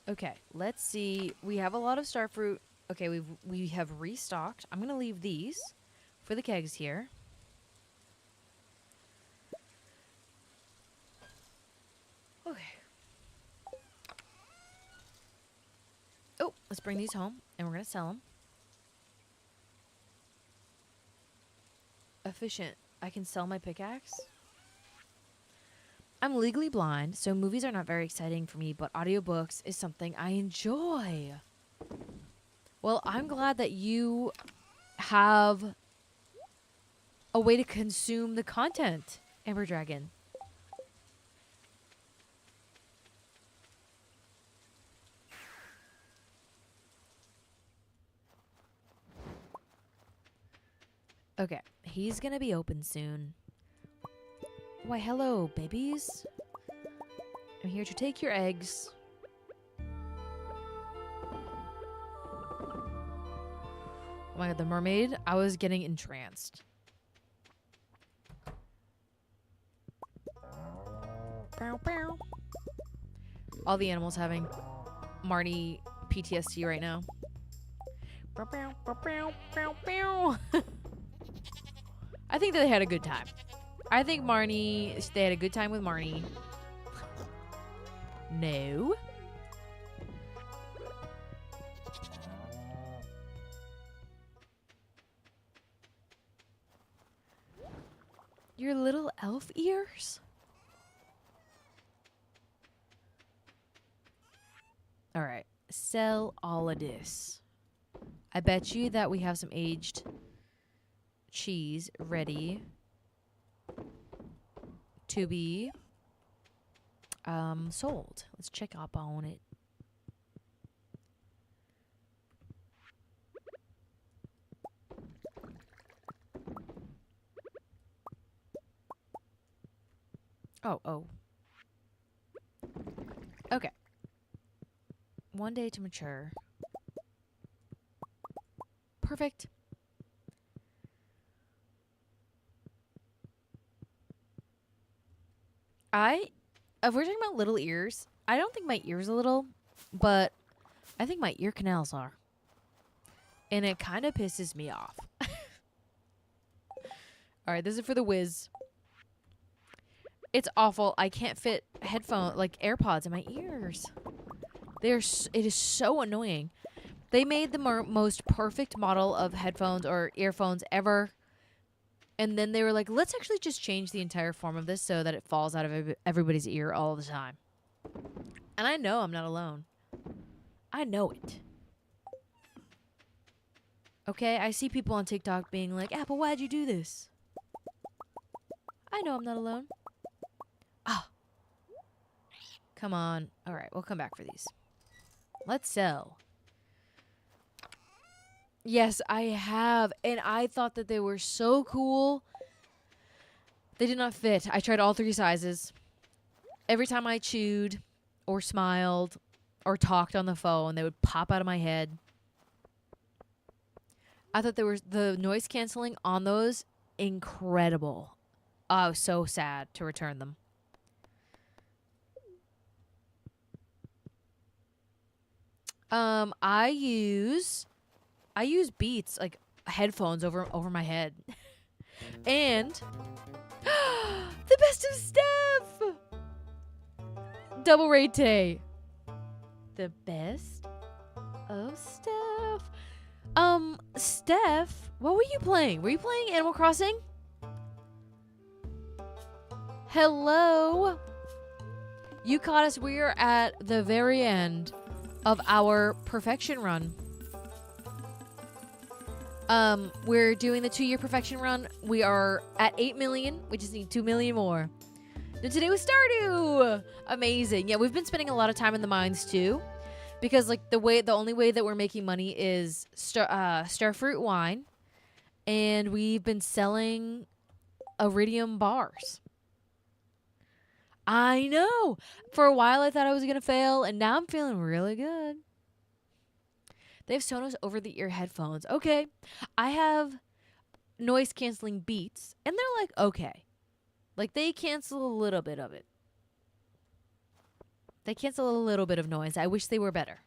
[SPEAKER 1] Okay, let's see. We have a lot of starfruit. Okay, we have restocked. I'm gonna leave these for the kegs here. Okay. Oh, let's bring these home and we're gonna sell them. Efficient. I can sell my pickaxe. I'm legally blind, so movies are not very exciting for me, but audiobooks is something I enjoy. Well, I'm glad that you have a way to consume the content, Amber Dragon. Okay, he's gonna be open soon. Why, hello, babies. I'm here to take your eggs. Oh my god, the mermaid. I was getting entranced. All the animals having Marnie PTSD right now. I think that they had a good time. I think they had a good time with Marnie. No. Your little elf ears? All right. Sell all of this. I bet you that we have some aged cheese ready to be sold. Let's check up on it. Oh. Okay. 1 day to mature. Perfect. If we're talking about little ears, I don't think my ears are little, but I think my ear canals are. And it kind of pisses me off. Alright, this is for the whiz. It's awful. I can't fit AirPods in my ears. It is so annoying. They made the most perfect model of headphones or earphones ever. And then they were like, let's actually just change the entire form of this so that it falls out of everybody's ear all the time. And I know I'm not alone. I know it. Okay, I see people on TikTok being like, Apple, why'd you do this? I know I'm not alone. Ah. Come on. All right, we'll come back for these. Let's sell. Yes, I have. And I thought that they were so cool. They did not fit. I tried all 3 sizes. Every time I chewed or smiled or talked on the phone, they would pop out of my head. I thought the noise canceling on those, incredible. I was so sad to return them. I use Beats, like headphones over my head. And the best of Steph! Double rate day. The best of Steph. Steph, what were you playing? Were you playing Animal Crossing? Hello? You caught us. We are at the very end of our perfection run. We're doing the 2-year perfection run. We are at 8 million. We just need 2 million more. And today was Stardew. Amazing. Yeah, we've been spending a lot of time in the mines too, because like the only way that we're making money is starfruit wine, and we've been selling iridium bars. I know. For a while, I thought I was gonna fail, and now I'm feeling really good. They have Sonos over-the-ear headphones. Okay, I have noise canceling Beats, and they're like okay, like they cancel a little bit of it. They cancel a little bit of noise. I wish they were better,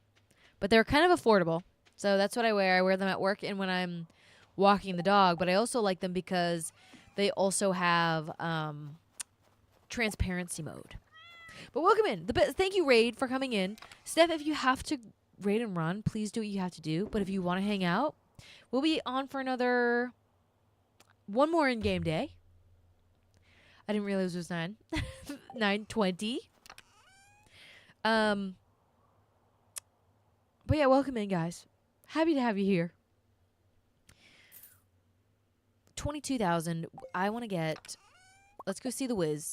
[SPEAKER 1] but they're kind of affordable, so that's what I wear. I wear them at work and when I'm walking the dog. But I also like them because they also have transparency mode. But welcome in. Thank you, Raid, for coming in. Steph, if you have to raid and run, please do what you have to do. But if you want to hang out, we'll be on for one more in-game day. I didn't realize it was 9:20. But yeah, welcome in, guys. Happy to have you here. 22,000. I want to get... Let's go see the Wiz.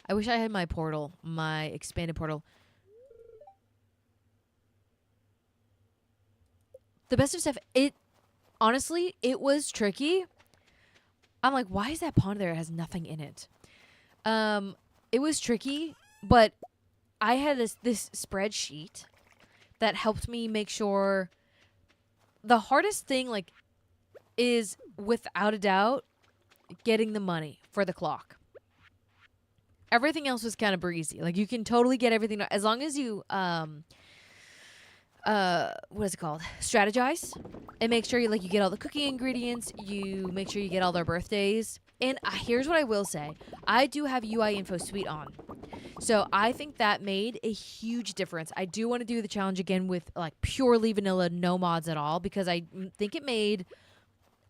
[SPEAKER 1] I wish I had my portal, my expanded portal. The best of stuff, honestly, it was tricky. I'm like, why is that pond there? It has nothing in it. It was tricky, but I had this spreadsheet that helped me make sure. The hardest thing, like, is without a doubt getting the money for the clock. Everything else was kind of breezy. Like, you can totally get everything as long as you what is it called? Strategize and make sure you get all the cooking ingredients. You make sure you get all their birthdays. And here's what I will say. I do have UI Info Suite on. So I think that made a huge difference. I do want to do the challenge again with like purely vanilla, no mods at all, because I think it made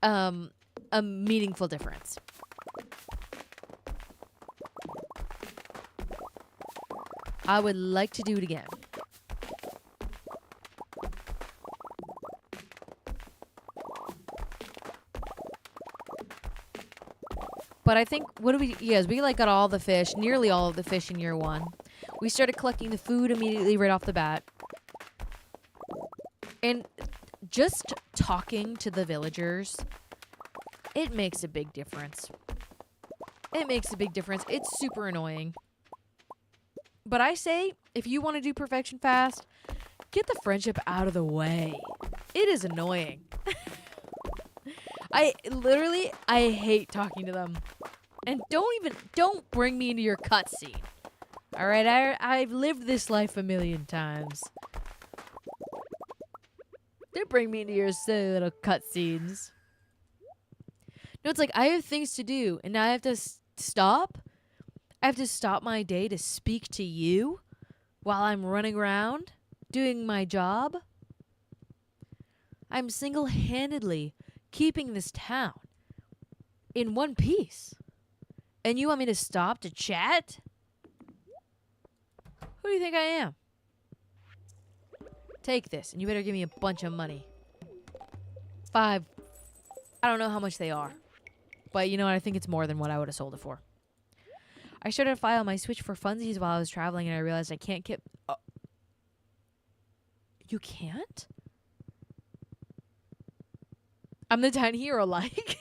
[SPEAKER 1] a meaningful difference. I would like to do it again. But I think, yes, we got all the fish, nearly all of the fish in year one. We started collecting the food immediately right off the bat. And just talking to the villagers, it makes a big difference. It makes a big difference. It's super annoying. But I say, if you want to do perfection fast, get the friendship out of the way. It is annoying. I hate talking to them. And don't bring me into your cutscene. Alright, I've lived this life a million times. Don't bring me into your silly little cutscenes. No, it's like, I have things to do, and now I have to stop. I have to stop my day to speak to you while I'm running around doing my job. I'm single-handedly keeping this town in one piece. And you want me to stop to chat? Who do you think I am? Take this, and you better give me a bunch of money. 5. I don't know how much they are. But you know what? I think it's more than what I would have sold it for. I started a file on my Switch for funsies while I was traveling, and I realized I can't keep... Oh. You can't? I'm the tiny hero, like.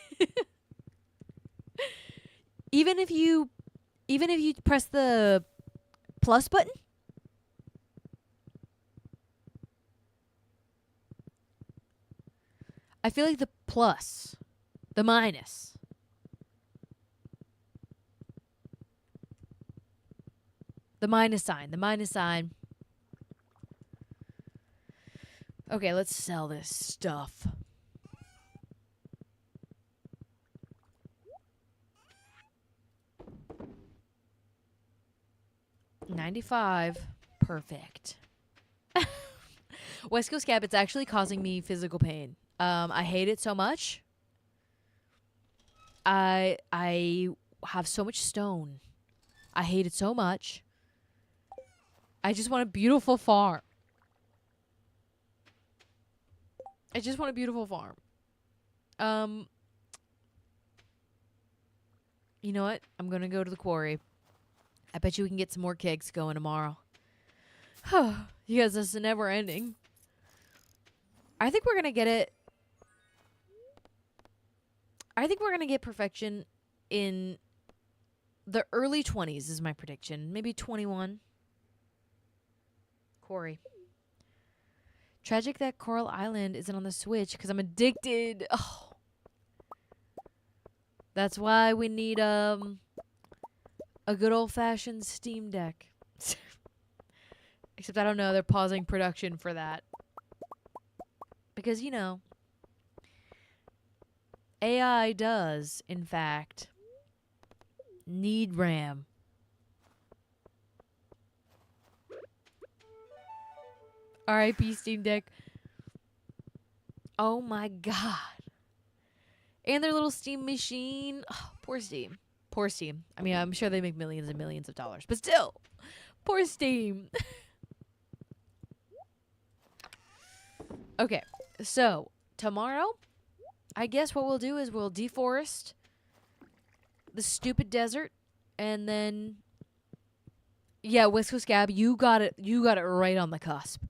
[SPEAKER 1] Even if you press the plus button? I feel like the plus, the minus. The minus sign. Okay, let's sell this stuff. $95. Perfect. West Coast Cap, it's actually causing me physical pain. I hate it so much. I have so much stone. I hate it so much. I just want a beautiful farm. I just want a beautiful farm. You know what? I'm going to go to the quarry. I bet you we can get some more cakes going tomorrow. You guys, this is never ending. I think we're going to get it. I think we're going to get perfection in the early 20s is my prediction. Maybe 21. Quarry. Tragic that Coral Island isn't on the Switch because I'm addicted. Oh. That's why we need a good old-fashioned Steam Deck. Except I don't know, they're pausing production for that. Because, you know, AI does, in fact, need RAM. R.I.P. Steam Deck. Oh my god. And their little Steam machine. Oh, poor Steam. Poor Steam. I mean, I'm sure they make millions and millions of dollars. But still, poor Steam. Okay, so tomorrow, I guess what we'll do is we'll deforest the stupid desert. And then, yeah, Wisco Scab, you got it right on the cusp.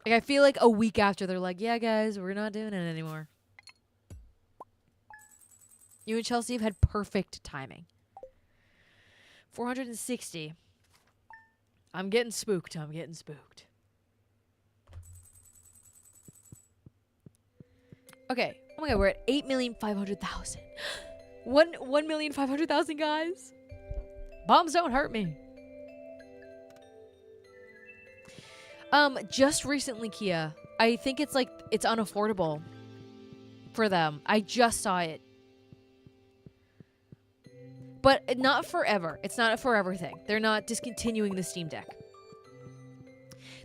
[SPEAKER 1] Like, I feel like a week after, they're like, yeah, guys, we're not doing it anymore. You and Chelsea have had perfect timing. 460. I'm getting spooked. I'm getting spooked. Okay. Oh my god, we're at 8,500,000. 1,500,000, guys. Bombs don't hurt me. Just recently, Kia. I think it's like it's unaffordable for them. I just saw it. But not forever. It's not a forever thing. They're not discontinuing the Steam Deck.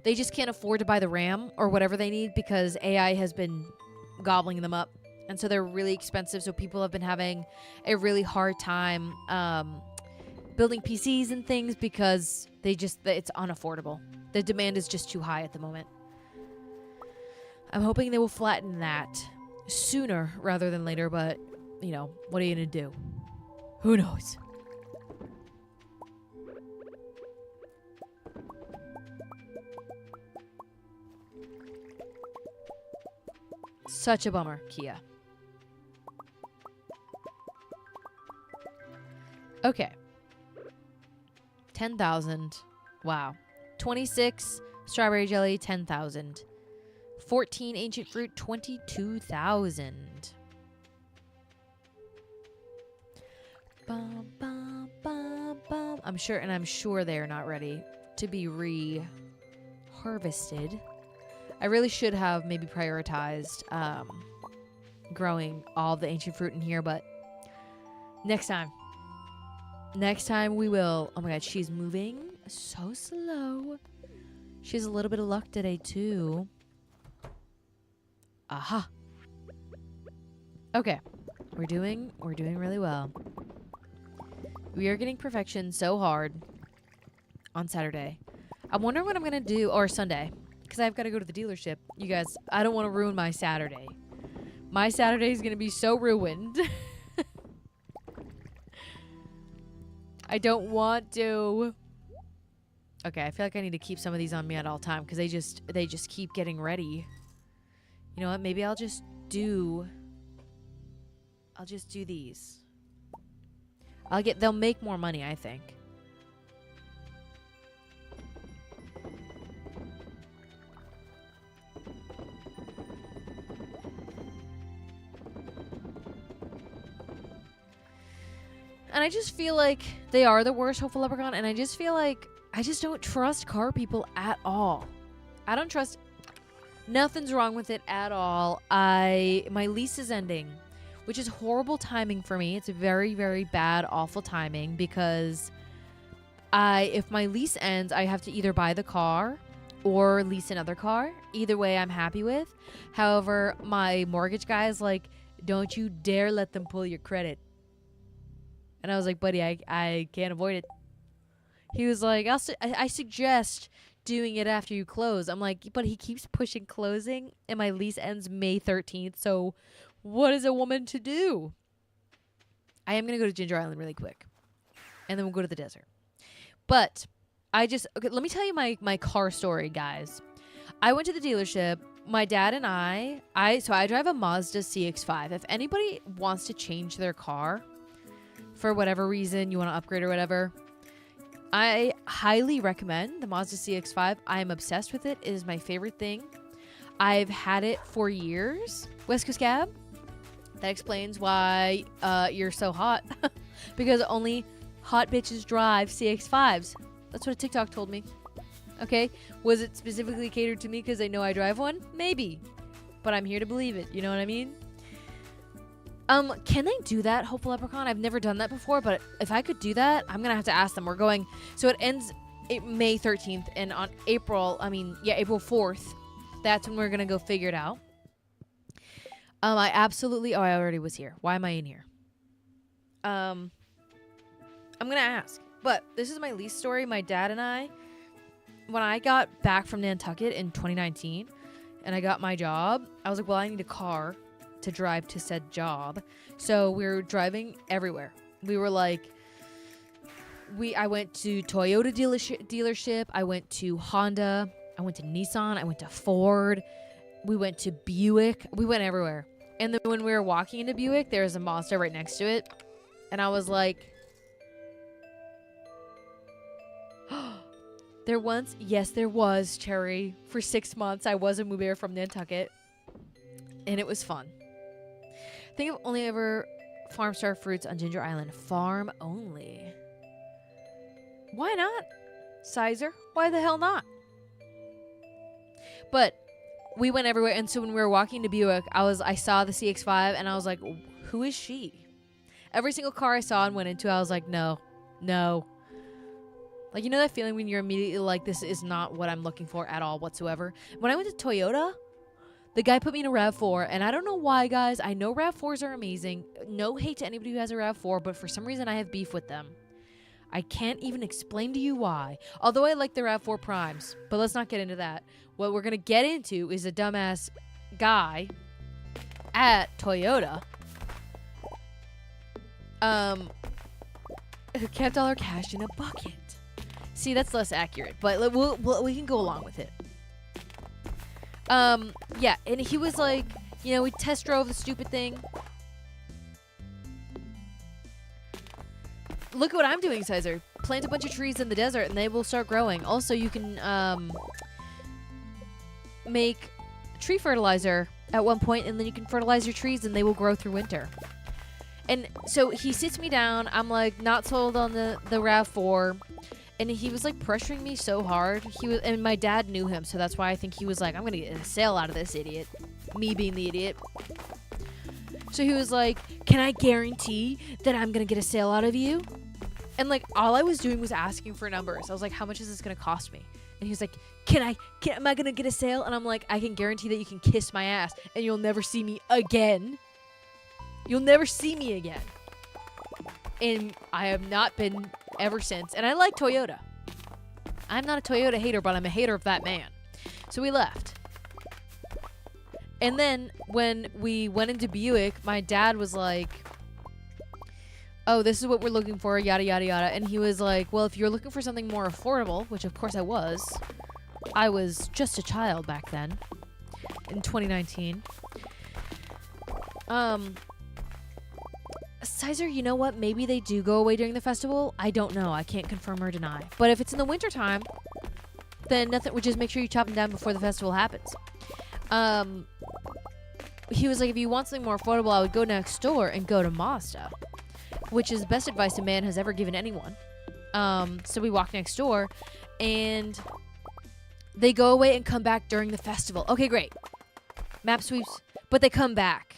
[SPEAKER 1] They just can't afford to buy the RAM or whatever they need because AI has been gobbling them up. And so they're really expensive. So people have been having a really hard time building PCs and things because it's unaffordable. The demand is just too high at the moment. I'm hoping they will flatten that sooner rather than later. But, you know, what are you going to do? Who knows? Such a bummer, Kia. Okay. 10,000. Wow. 26 strawberry jelly, 10,000. 14 ancient fruit, 22,000. Bum, bum, bum, bum. I'm sure they are not ready to be harvested. I really should have maybe prioritized growing all the ancient fruit in here, but next time. Next time we will. Oh my god, she's moving so slow. She has a little bit of luck today too. Aha. Okay. We're doing really well. We are getting perfection so hard on Saturday. I wonder what I'm going to do, or Sunday, because I've got to go to the dealership. You guys, I don't want to ruin my Saturday. My Saturday is going to be so ruined. I don't want to. Okay, I feel like I need to keep some of these on me at all time because they just keep getting ready. You know what? Maybe I'll just do these. They'll make more money, I think. And I just feel like they are the worst hopeful leprechaun, and I just feel like I just don't trust car people at all. I don't trust. Nothing's wrong with it at all. My lease is ending, which is horrible timing for me. It's very, very bad, awful timing because if my lease ends, I have to either buy the car or lease another car. Either way, I'm happy with. However, my mortgage guy is like, don't you dare let them pull your credit. And I was like, buddy, I can't avoid it. He was like, I suggest doing it after you close. I'm like, but he keeps pushing closing, and my lease ends May 13th. So what is a woman to do? I am going to go to Ginger Island really quick. And then we'll go to the desert. But okay, let me tell you my car story, guys. I went to the dealership. My dad and I drive a Mazda CX-5. If anybody wants to change their car for whatever reason, you want to upgrade or whatever, I highly recommend the Mazda CX-5. I am obsessed with it. It is my favorite thing. I've had it for years. West Coast Cab. That explains why you're so hot. Because only hot bitches drive CX-5s. That's what a TikTok told me. Okay? Was it specifically catered to me because they know I drive one? Maybe. But I'm here to believe it. You know what I mean? Can they do that, Hopeful Leprechaun? I've never done that before, but if I could do that, I'm going to have to ask them. We're going... So it ends May 13th, and on April 4th, that's when we're going to go figure it out. I already was here. Why am I in here? I'm going to ask. But this is my lease story. My dad and I, when I got back from Nantucket in 2019 and I got my job, I was like, well, I need a car to drive to said job. So we were driving everywhere. We were like, I went to Toyota dealership. I went to Honda. I went to Nissan. I went to Ford. We went to Buick. We went everywhere. And then when we were walking into Buick, there was a Mazda right next to it. And I was like, there was, Cherry. For 6 months, I was a Mubair from Nantucket. And it was fun. I think I've only ever farm star fruits on Ginger Island. Farm only. Why not? Sizer? Why the hell not? But we went everywhere. And so when we were walking to Buick, I saw the CX-5 and I was like, who is she? Every single car I saw and went into, I was like, no. Like, you know that feeling when you're immediately like, this is not what I'm looking for at all whatsoever? When I went to Toyota, the guy put me in a RAV4, and I don't know why, guys. I know RAV4s are amazing. No hate to anybody who has a RAV4, but for some reason I have beef with them. I can't even explain to you why. Although I like the RAV4 Primes, but let's not get into that. What we're going to get into is a dumbass guy at Toyota who kept all our cash in a bucket. See, that's less accurate, but we can go along with it. Yeah, and he was like, you know, we test drove the stupid thing. Look at what I'm doing, Sizer. Plant a bunch of trees in the desert and they will start growing. Also, you can make tree fertilizer at one point, and then you can fertilize your trees and they will grow through winter. And so he sits me down. I'm like, not sold on the RAV4. And he was like pressuring me so hard. And my dad knew him, so that's why I think he was like, I'm gonna get a sale out of this idiot. Me being the idiot. So he was like, can I guarantee that I'm gonna get a sale out of you? And like, all I was doing was asking for numbers. I was like, how much is this gonna cost me? And he was like, am I gonna get a sale? And I'm like, I can guarantee that you can kiss my ass and you'll never see me again. You'll never see me again. And I have not been ever since. And I like Toyota. I'm not a Toyota hater, but I'm a hater of that man. So we left. And then when we went into Buick, my dad was like, oh, this is what we're looking for, yada, yada, yada. And he was like, well, if you're looking for something more affordable, which of course I was just a child back then in 2019. Sizer, you know what? Maybe they do go away during the festival. I don't know. I can't confirm or deny. But if it's in the wintertime, then nothing. Just make sure you chop them down before the festival happens. He was like, if you want something more affordable, I would go next door and go to Mazda, which is the best advice a man has ever given anyone. So we walk next door, and they go away and come back during the festival. Okay, great. Map sweeps, but they come back.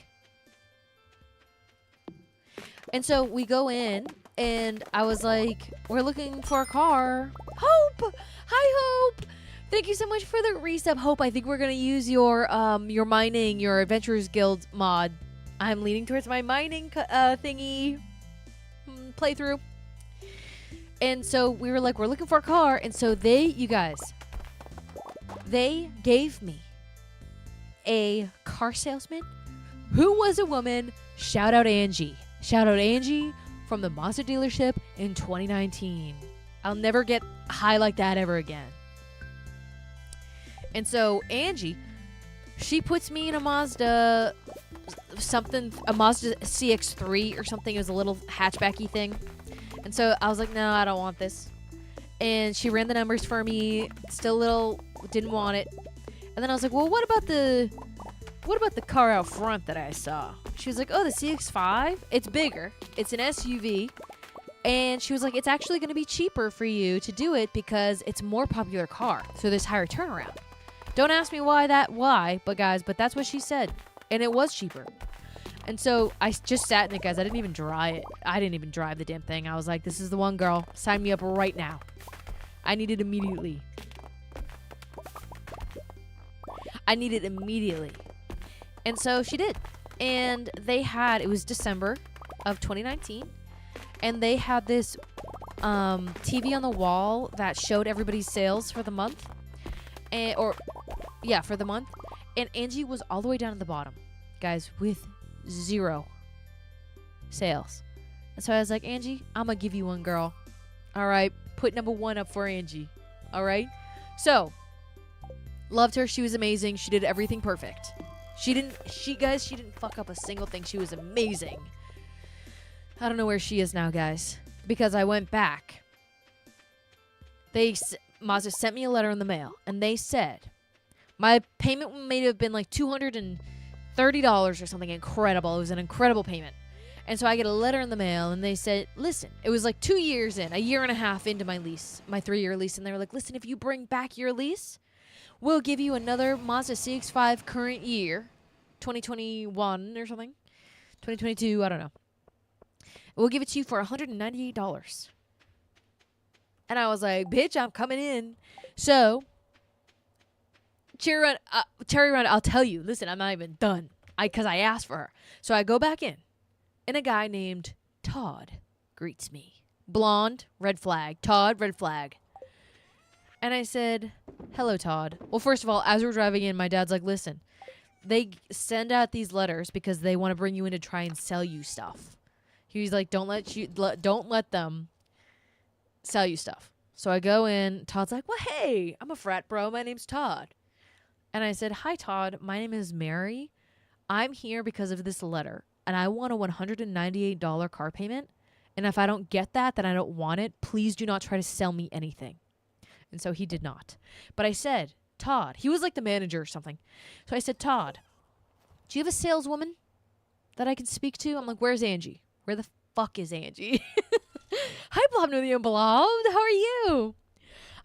[SPEAKER 1] And so we go in, and I was like, we're looking for a car. Hope! Hi, Hope! Thank you so much for the resub, Hope. I think we're going to use your mining, your Adventurers Guild mod. I'm leaning towards my mining thingy playthrough. And so we were like, we're looking for a car. And so they gave me a car salesman who was a woman. Shout out Angie. Shout out Angie from the Mazda dealership in 2019. I'll never get high like that ever again. And so Angie, she puts me in a Mazda CX-3 or something. It was a little hatchbacky thing. And so I was like, no, I don't want this. And she ran the numbers for me. Still a little, didn't want it. And then I was like, well, what about the car out front that I saw? She was like, oh, the CX-5? It's bigger. It's an SUV. And she was like, it's actually going to be cheaper for you to do it because it's a more popular car. So there's higher turnaround. Don't ask me why, but guys, but that's what she said. And it was cheaper. And so I just sat in it, guys. I didn't even drive it. I didn't even drive the damn thing. I was like, this is the one, girl. Sign me up right now. I need it immediately. And so she did. And it was December of 2019. And they had this TV on the wall that showed everybody's sales for the month. For the month. And Angie was all the way down at the bottom, guys, with 0 sales. And so I was like, Angie, I'm going to give you one, girl. All right. Put number 1 up for Angie. All right. So, loved her. She was amazing. She did everything perfect. She didn't fuck up a single thing. She was amazing. I don't know where she is now, guys, because I went back. Mazda sent me a letter in the mail, and they said my payment may have been like $230 or something incredible. It was an incredible payment. And so I get a letter in the mail, and they said, listen, it was like 2 years in, a year and a half into my lease, my 3-year lease, and they were like, listen, if you bring back your lease, we'll give you another Mazda CX-5 current year, 2021 or something, 2022, I don't know. We'll give it to you for $198. And I was like, bitch, I'm coming in. So, Terry Run, I'll tell you, listen, I'm not even done. Because I asked for her. So I go back in. And a guy named Todd greets me. Blonde, red flag. Todd, red flag. And I said, hello, Todd. Well, first of all, as we're driving in, my dad's like, listen, they send out these letters because they want to bring you in to try and sell you stuff. He's like, don't let them sell you stuff. So I go in. Todd's like, well, hey, I'm a frat bro. My name's Todd. And I said, hi, Todd. My name is Mary. I'm here because of this letter. And I want a $198 car payment. And if I don't get that, then I don't want it. Please do not try to sell me anything. And so he did not. But I said, Todd. He was like the manager or something. So I said, Todd, do you have a saleswoman that I can speak to? I'm like, where's Angie? Where the fuck is Angie? Hi, Blobnothy and Blob. How are you?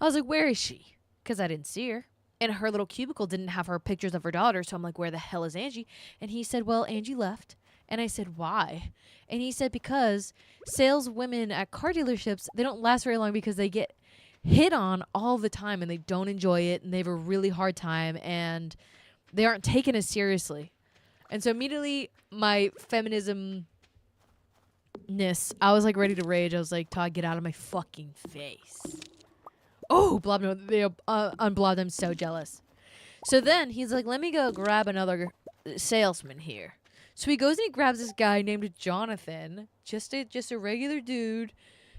[SPEAKER 1] I was like, where is she? Because I didn't see her. And her little cubicle didn't have her pictures of her daughter. So I'm like, where the hell is Angie? And he said, well, Angie left. And I said, why? And he said, because saleswomen at car dealerships, they don't last very long because they get hit on all the time and they don't enjoy it and they have a really hard time and they aren't taken as seriously. And so immediately my feminism... I was like ready to rage. I was like, Todd, get out of my fucking face. Oh, Blob, no, unblobbed. I'm so jealous. So then he's like, let me go grab another salesman here. So he goes and he grabs this guy named Jonathan, just a regular dude.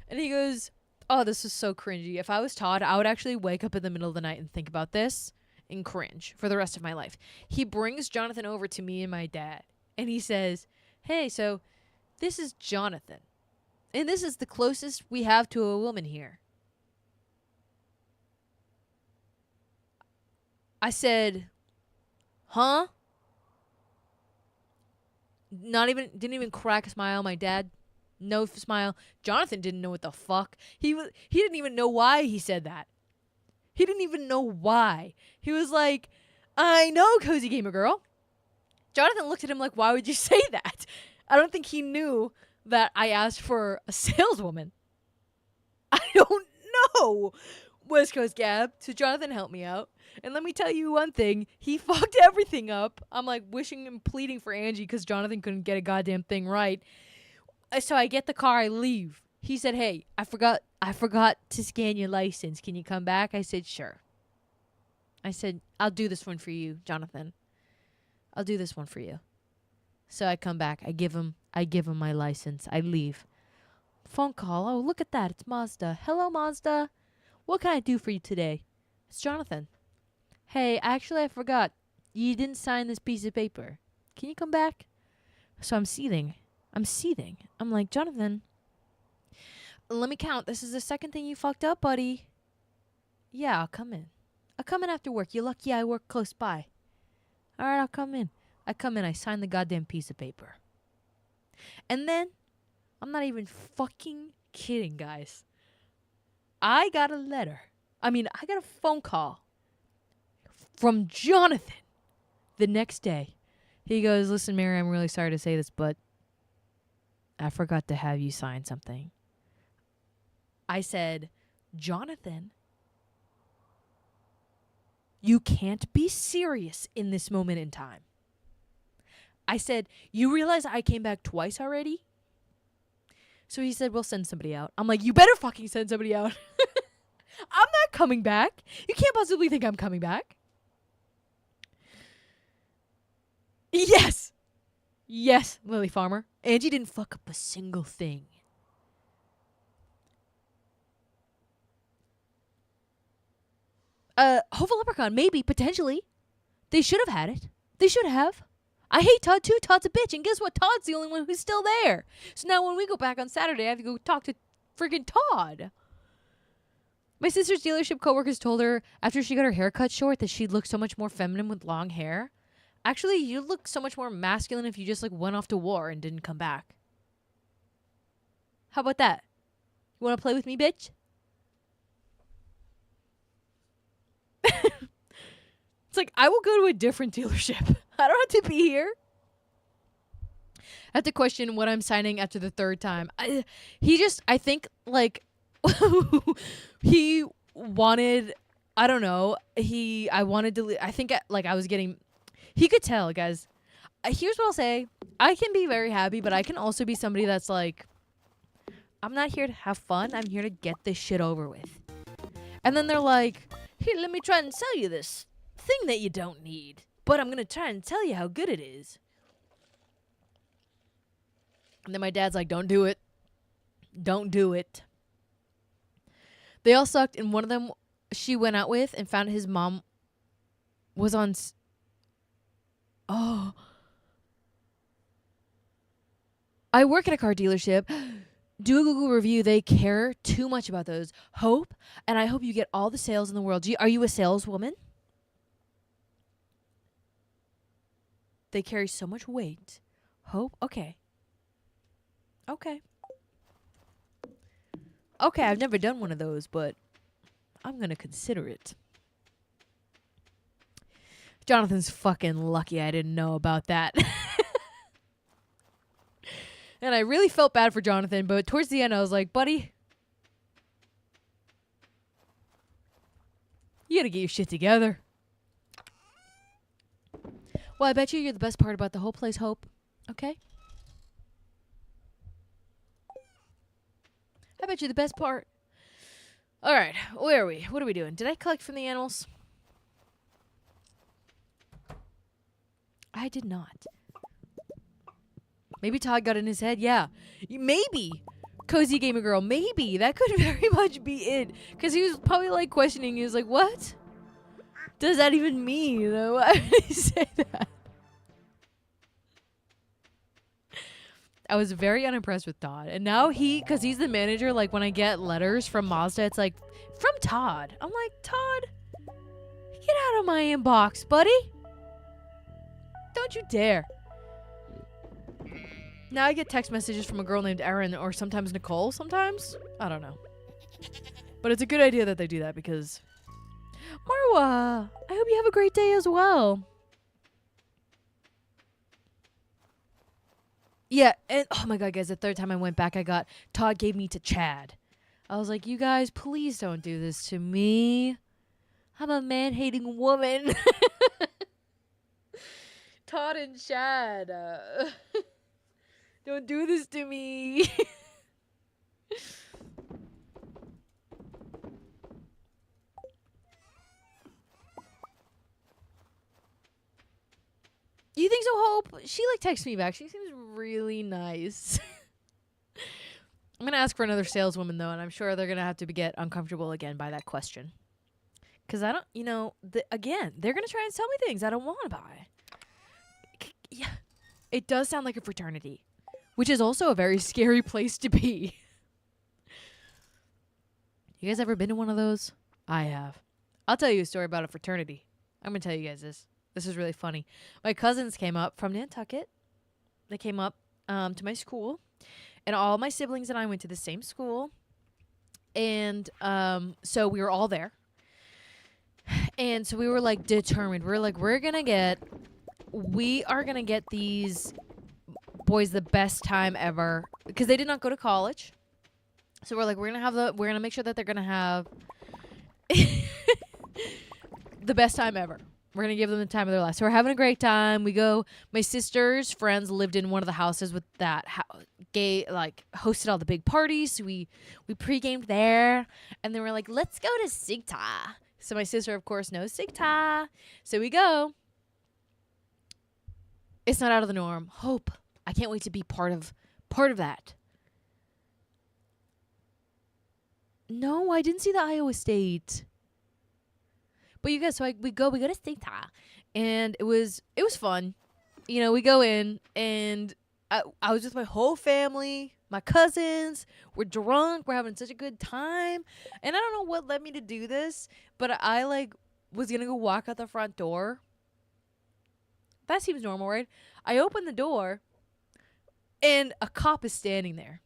[SPEAKER 1] And he goes, oh, this is so cringy. If I was Todd, I would actually wake up in the middle of the night and think about this and cringe for the rest of my life. He brings Jonathan over to me and my dad. And he says, hey, so... this is Jonathan. And this is the closest we have to a woman here. I said, huh? Didn't even crack a smile. My dad, no smile. Jonathan didn't know what the fuck. He didn't even know why he said that. He didn't even know why. He was like, I know, Cozy Gamer Girl. Jonathan looked at him like, why would you say that? I don't think he knew that I asked for a saleswoman. I don't know. West Coast Gab. So Jonathan helped me out. And let me tell you one thing. He fucked everything up. I'm like wishing and pleading for Angie because Jonathan couldn't get a goddamn thing right. So I get the car. I leave. He said, hey, I forgot to scan your license. Can you come back? I said, sure. I said, I'll do this one for you, Jonathan. I'll do this one for you. So I come back. I give him my license. I leave. Phone call. Oh, look at that. It's Mazda. Hello, Mazda. What can I do for you today? It's Jonathan. Hey, actually, I forgot. You didn't sign this piece of paper. Can you come back? So I'm seething. I'm like, Jonathan, let me count. This is the second thing you fucked up, buddy. Yeah, I'll come in. I'll come in after work. You're lucky I work close by. All right, I'll come in. I sign the goddamn piece of paper. And then, I'm not even fucking kidding, guys. I got a phone call from Jonathan the next day. He goes, listen, Mary, I'm really sorry to say this, but I forgot to have you sign something. I said, Jonathan, you can't be serious in this moment in time. I said, you realize I came back twice already? So he said, we'll send somebody out. I'm like, you better fucking send somebody out. I'm not coming back. You can't possibly think I'm coming back. Yes. Yes, Lily Farmer. Angie didn't fuck up a single thing. Hopeful Leprechaun, maybe, potentially. They should have had it. They should have. I hate Todd too. Todd's a bitch. And guess what? Todd's the only one who's still there. So now when we go back on Saturday, I have to go talk to friggin' Todd. My sister's dealership coworkers told her after she got her hair cut short that she'd look so much more feminine with long hair. Actually, you look so much more masculine if you just went off to war and didn't come back. How about that? You want to play with me, bitch? It's like, I will go to a different dealership. I don't have to be here. I have to question what I'm signing after the third time. I think, he wanted, I don't know, I wanted to, I think, I was getting, he could tell, guys. Here's what I'll say. I can be very happy, but I can also be somebody that's like, I'm not here to have fun. I'm here to get this shit over with. And then they're like, here, let me try and sell you this thing that you don't need. But I'm going to try and tell you how good it is. And then my dad's like, don't do it. Don't do it. They all sucked. And one of them she went out with and found his mom was on... Oh. I work at a car dealership. Do a Google review. They care too much about those. Hope. And I hope you get all the sales in the world. Are you a saleswoman? They carry so much weight. Hope? Okay. Okay, I've never done one of those, but I'm going to consider it. Jonathan's fucking lucky I didn't know about that. And I really felt bad for Jonathan, but towards the end I was like, buddy, you got to get your shit together. Well, I bet you're the best part about the whole place, Hope. Okay? I bet you the best part. All right, where are we? What are we doing? Did I collect from the animals? I did not. Maybe Todd got in his head. Yeah, maybe. Cozy Gamer Girl. Maybe. That could very much be it. Because he was probably questioning. He was like, what does that even mean? Why would he say that? I was very unimpressed with Todd. And now because he's the manager, when I get letters from Mazda, it's from Todd. I'm like, Todd, get out of my inbox, buddy. Don't you dare. Now I get text messages from a girl named Erin or sometimes Nicole sometimes. I don't know. But it's a good idea that they do that because... Marwa, I hope you have a great day as well. Yeah, and oh my god, guys, the third time I went back, Todd gave me to Chad. I was like, you guys, please don't do this to me. I'm a man-hating woman. Todd and Chad, don't do this to me. You think so, Hope? she like texts me back. She seems really nice. I'm gonna ask for another saleswoman though, and I'm sure they're gonna have to get uncomfortable again by that question. Cause I don't, again, they're gonna try and sell me things I don't want to buy. Yeah, it does sound like a fraternity, which is also a very scary place to be. You guys ever been to one of those? I have. I'll tell you a story about a fraternity. I'm gonna tell you guys this. This is really funny. My cousins came up from Nantucket. They came up to my school, and all my siblings and I went to the same school. And so we were all there. And so we were like determined. We were like, we are gonna get these boys the best time ever, because they did not go to college. So we're like, we're gonna make sure that they're gonna have the best time ever. We're going to give them the time of their life. So we're having a great time. We go. My sister's friends lived in one of the houses with that hosted all the big parties. So we pre-gamed there. And then we're like, let's go to Sigta. So my sister, of course, knows Sigta. So we go. It's not out of the norm. Hope. I can't wait to be part of that. No, I didn't see the Iowa State. But you guys, so we go to Sigta, and it was fun. We go in, and I was with my whole family, my cousins. We're drunk. We're having such a good time. And I don't know what led me to do this, but I was going to go walk out the front door. That seems normal, right? I open the door, and a cop is standing there.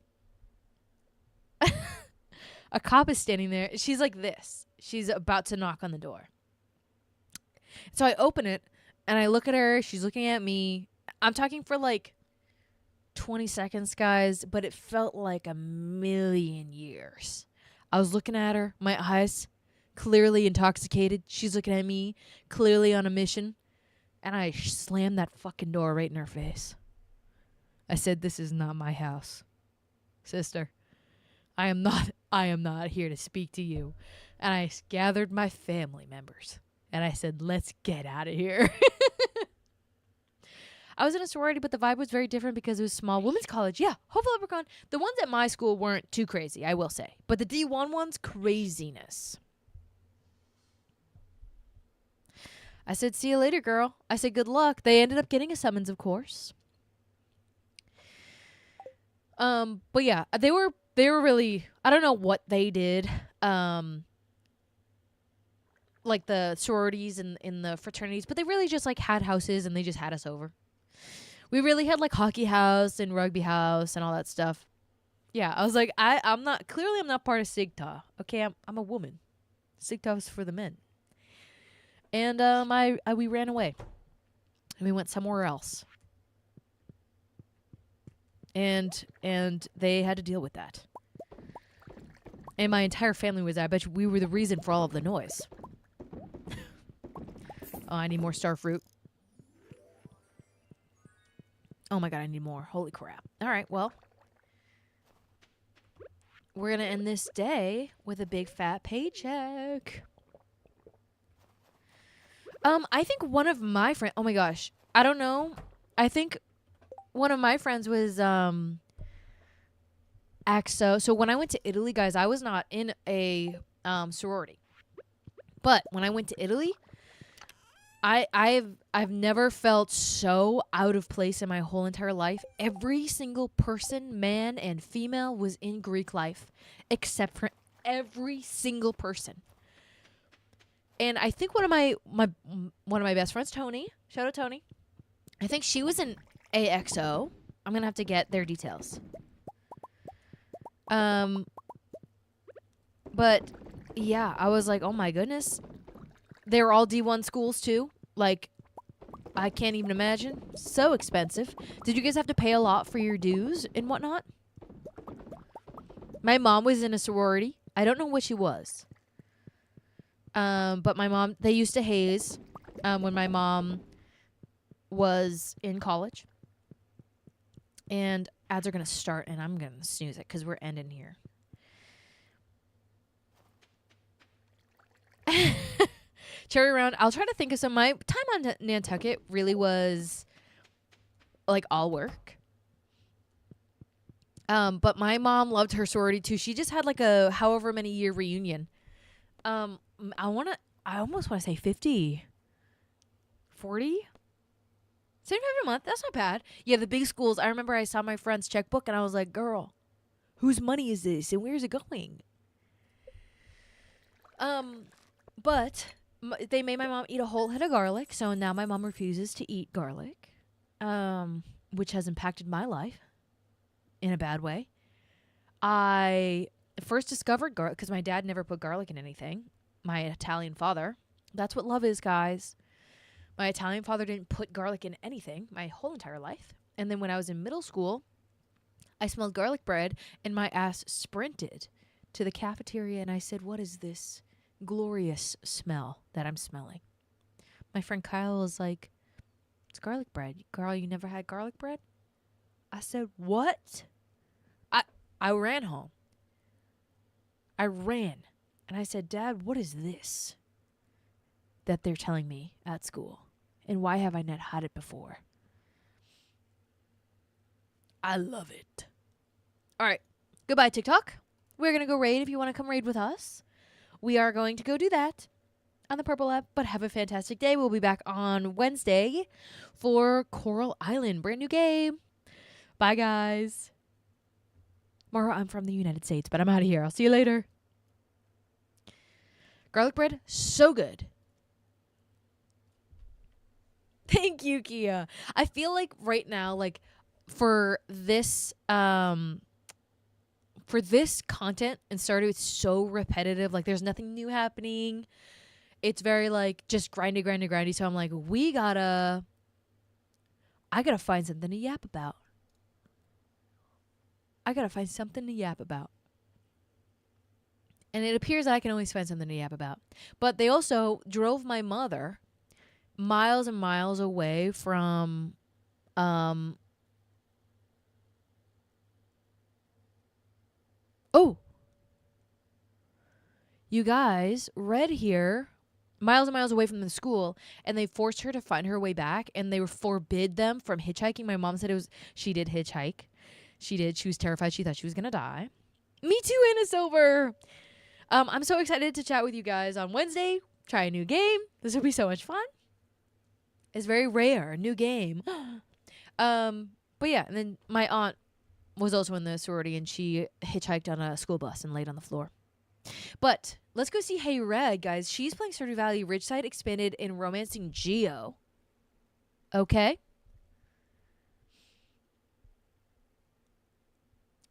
[SPEAKER 1] A cop is standing there. She's like this. She's about to knock on the door. So I open it, and I look at her. She's looking at me. I'm talking for 20 seconds, guys, but it felt like a million years. I was looking at her, my eyes clearly intoxicated. She's looking at me, clearly on a mission, and I slammed that fucking door right in her face. I said, "This is not my house, sister. I am not here to speak to you." And I gathered my family members. And I said, let's get out of here. I was in a sorority, but the vibe was very different because it was small women's college. Yeah, Hopeful Leprechaun. The ones at my school weren't too crazy, I will say. But the D1 ones, craziness. I said, see you later, girl. I said, good luck. They ended up getting a summons, of course. But yeah, they were really, I don't know what they did. Like the sororities and in the fraternities, but they really just had houses and they just had us over. We really had hockey house and rugby house and all that stuff. Yeah, I was like, I'm not part of Sigta. Okay, I'm a woman. Sigta is for the men. And we ran away. And we went somewhere else. And they had to deal with that. And my entire family was there. I bet you we were the reason for all of the noise. Oh, I need more starfruit. Oh my god, I need more. Holy crap. Alright, well. We're gonna end this day with a big fat paycheck. I think one of my friends... Oh my gosh. I don't know. I think one of my friends was, AXO. So when I went to Italy, guys, I was not in a, sorority. But when I went to Italy... I've never felt so out of place in my whole entire life. Every single person, man and female, was in Greek life, except for every single person. And I think one of my best friends, Tony, shout out Tony, I think she was in AXO. I'm gonna have to get their details. But yeah, I was like, oh my goodness. They were all D1 schools, too. I can't even imagine. So expensive. Did you guys have to pay a lot for your dues and whatnot? My mom was in a sorority. I don't know what she was. But my mom, they used to haze when my mom was in college. And ads are going to start, and I'm going to snooze it because we're ending here. Cherry round. I'll try to think of some. My time on Nantucket really was like all work. But my mom loved her sorority too. She just had like a however many year reunion. I almost want to say 50, 40, 75 a month. That's not bad. Yeah, the big schools. I remember I saw my friend's checkbook and I was like, girl, whose money is this and where's it going? But they made my mom eat a whole head of garlic, so now my mom refuses to eat garlic, which has impacted my life in a bad way. I first discovered garlic because my dad never put garlic in anything. My Italian father. That's what love is, guys. My Italian father didn't put garlic in anything my whole entire life. And then when I was in middle school, I smelled garlic bread and my ass sprinted to the cafeteria and I said, what is this glorious smell that I'm smelling? My friend Kyle was like, it's garlic bread. Girl, you never had garlic bread? I said, what? I ran home. I ran. And I said, Dad, what is this that they're telling me at school? And why have I not had it before? I love it. All right. Goodbye, TikTok. We're going to go raid if you want to come raid with us. We are going to go do that on the Purple app, but have a fantastic day. We'll be back on Wednesday for Coral Island. Brand new game. Bye, guys. Mara, I'm from the United States, but I'm out of here. I'll see you later. Garlic bread, so good. Thank you, Kia. I feel like right now, like for this content and Stardew, it's so repetitive. Like there's nothing new happening. It's very like just grindy. So I'm like, I gotta find something to yap about. And it appears that I can always find something to yap about. But they also drove my mother miles and miles away from you guys, Red here, miles and miles away from the school, and they forced her to find her way back, and they forbid them from hitchhiking. My mom said she did hitchhike. She did. She was terrified. She thought she was going to die. Me too, Anna Silver. I'm so excited to chat with you guys on Wednesday. Try a new game. This will be so much fun. It's very rare. A new game. But yeah, and then my aunt was also in the sorority, and she hitchhiked on a school bus and laid on the floor. But let's go see Hey Red, guys. She's playing Stardew Valley Ridgeside Expanded in Romancing Geo. Okay?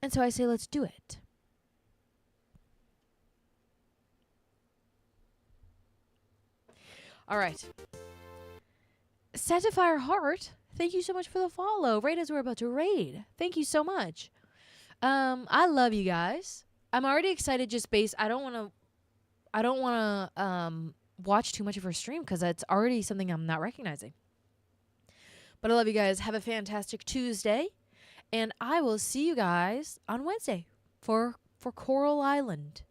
[SPEAKER 1] And so I say, let's do it. All right. Satisfyer Heart, thank you so much for the follow. Right as we're about to raid. Thank you so much. I love you guys. I'm already excited just based. I don't want to watch too much of her stream because that's already something I'm not recognizing. But I love you guys. Have a fantastic Tuesday. And I will see you guys on Wednesday for Coral Island.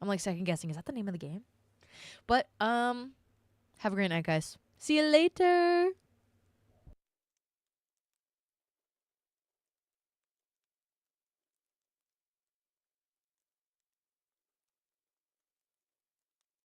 [SPEAKER 1] I'm like second guessing. Is that the name of the game? But have a great night, guys. See you later.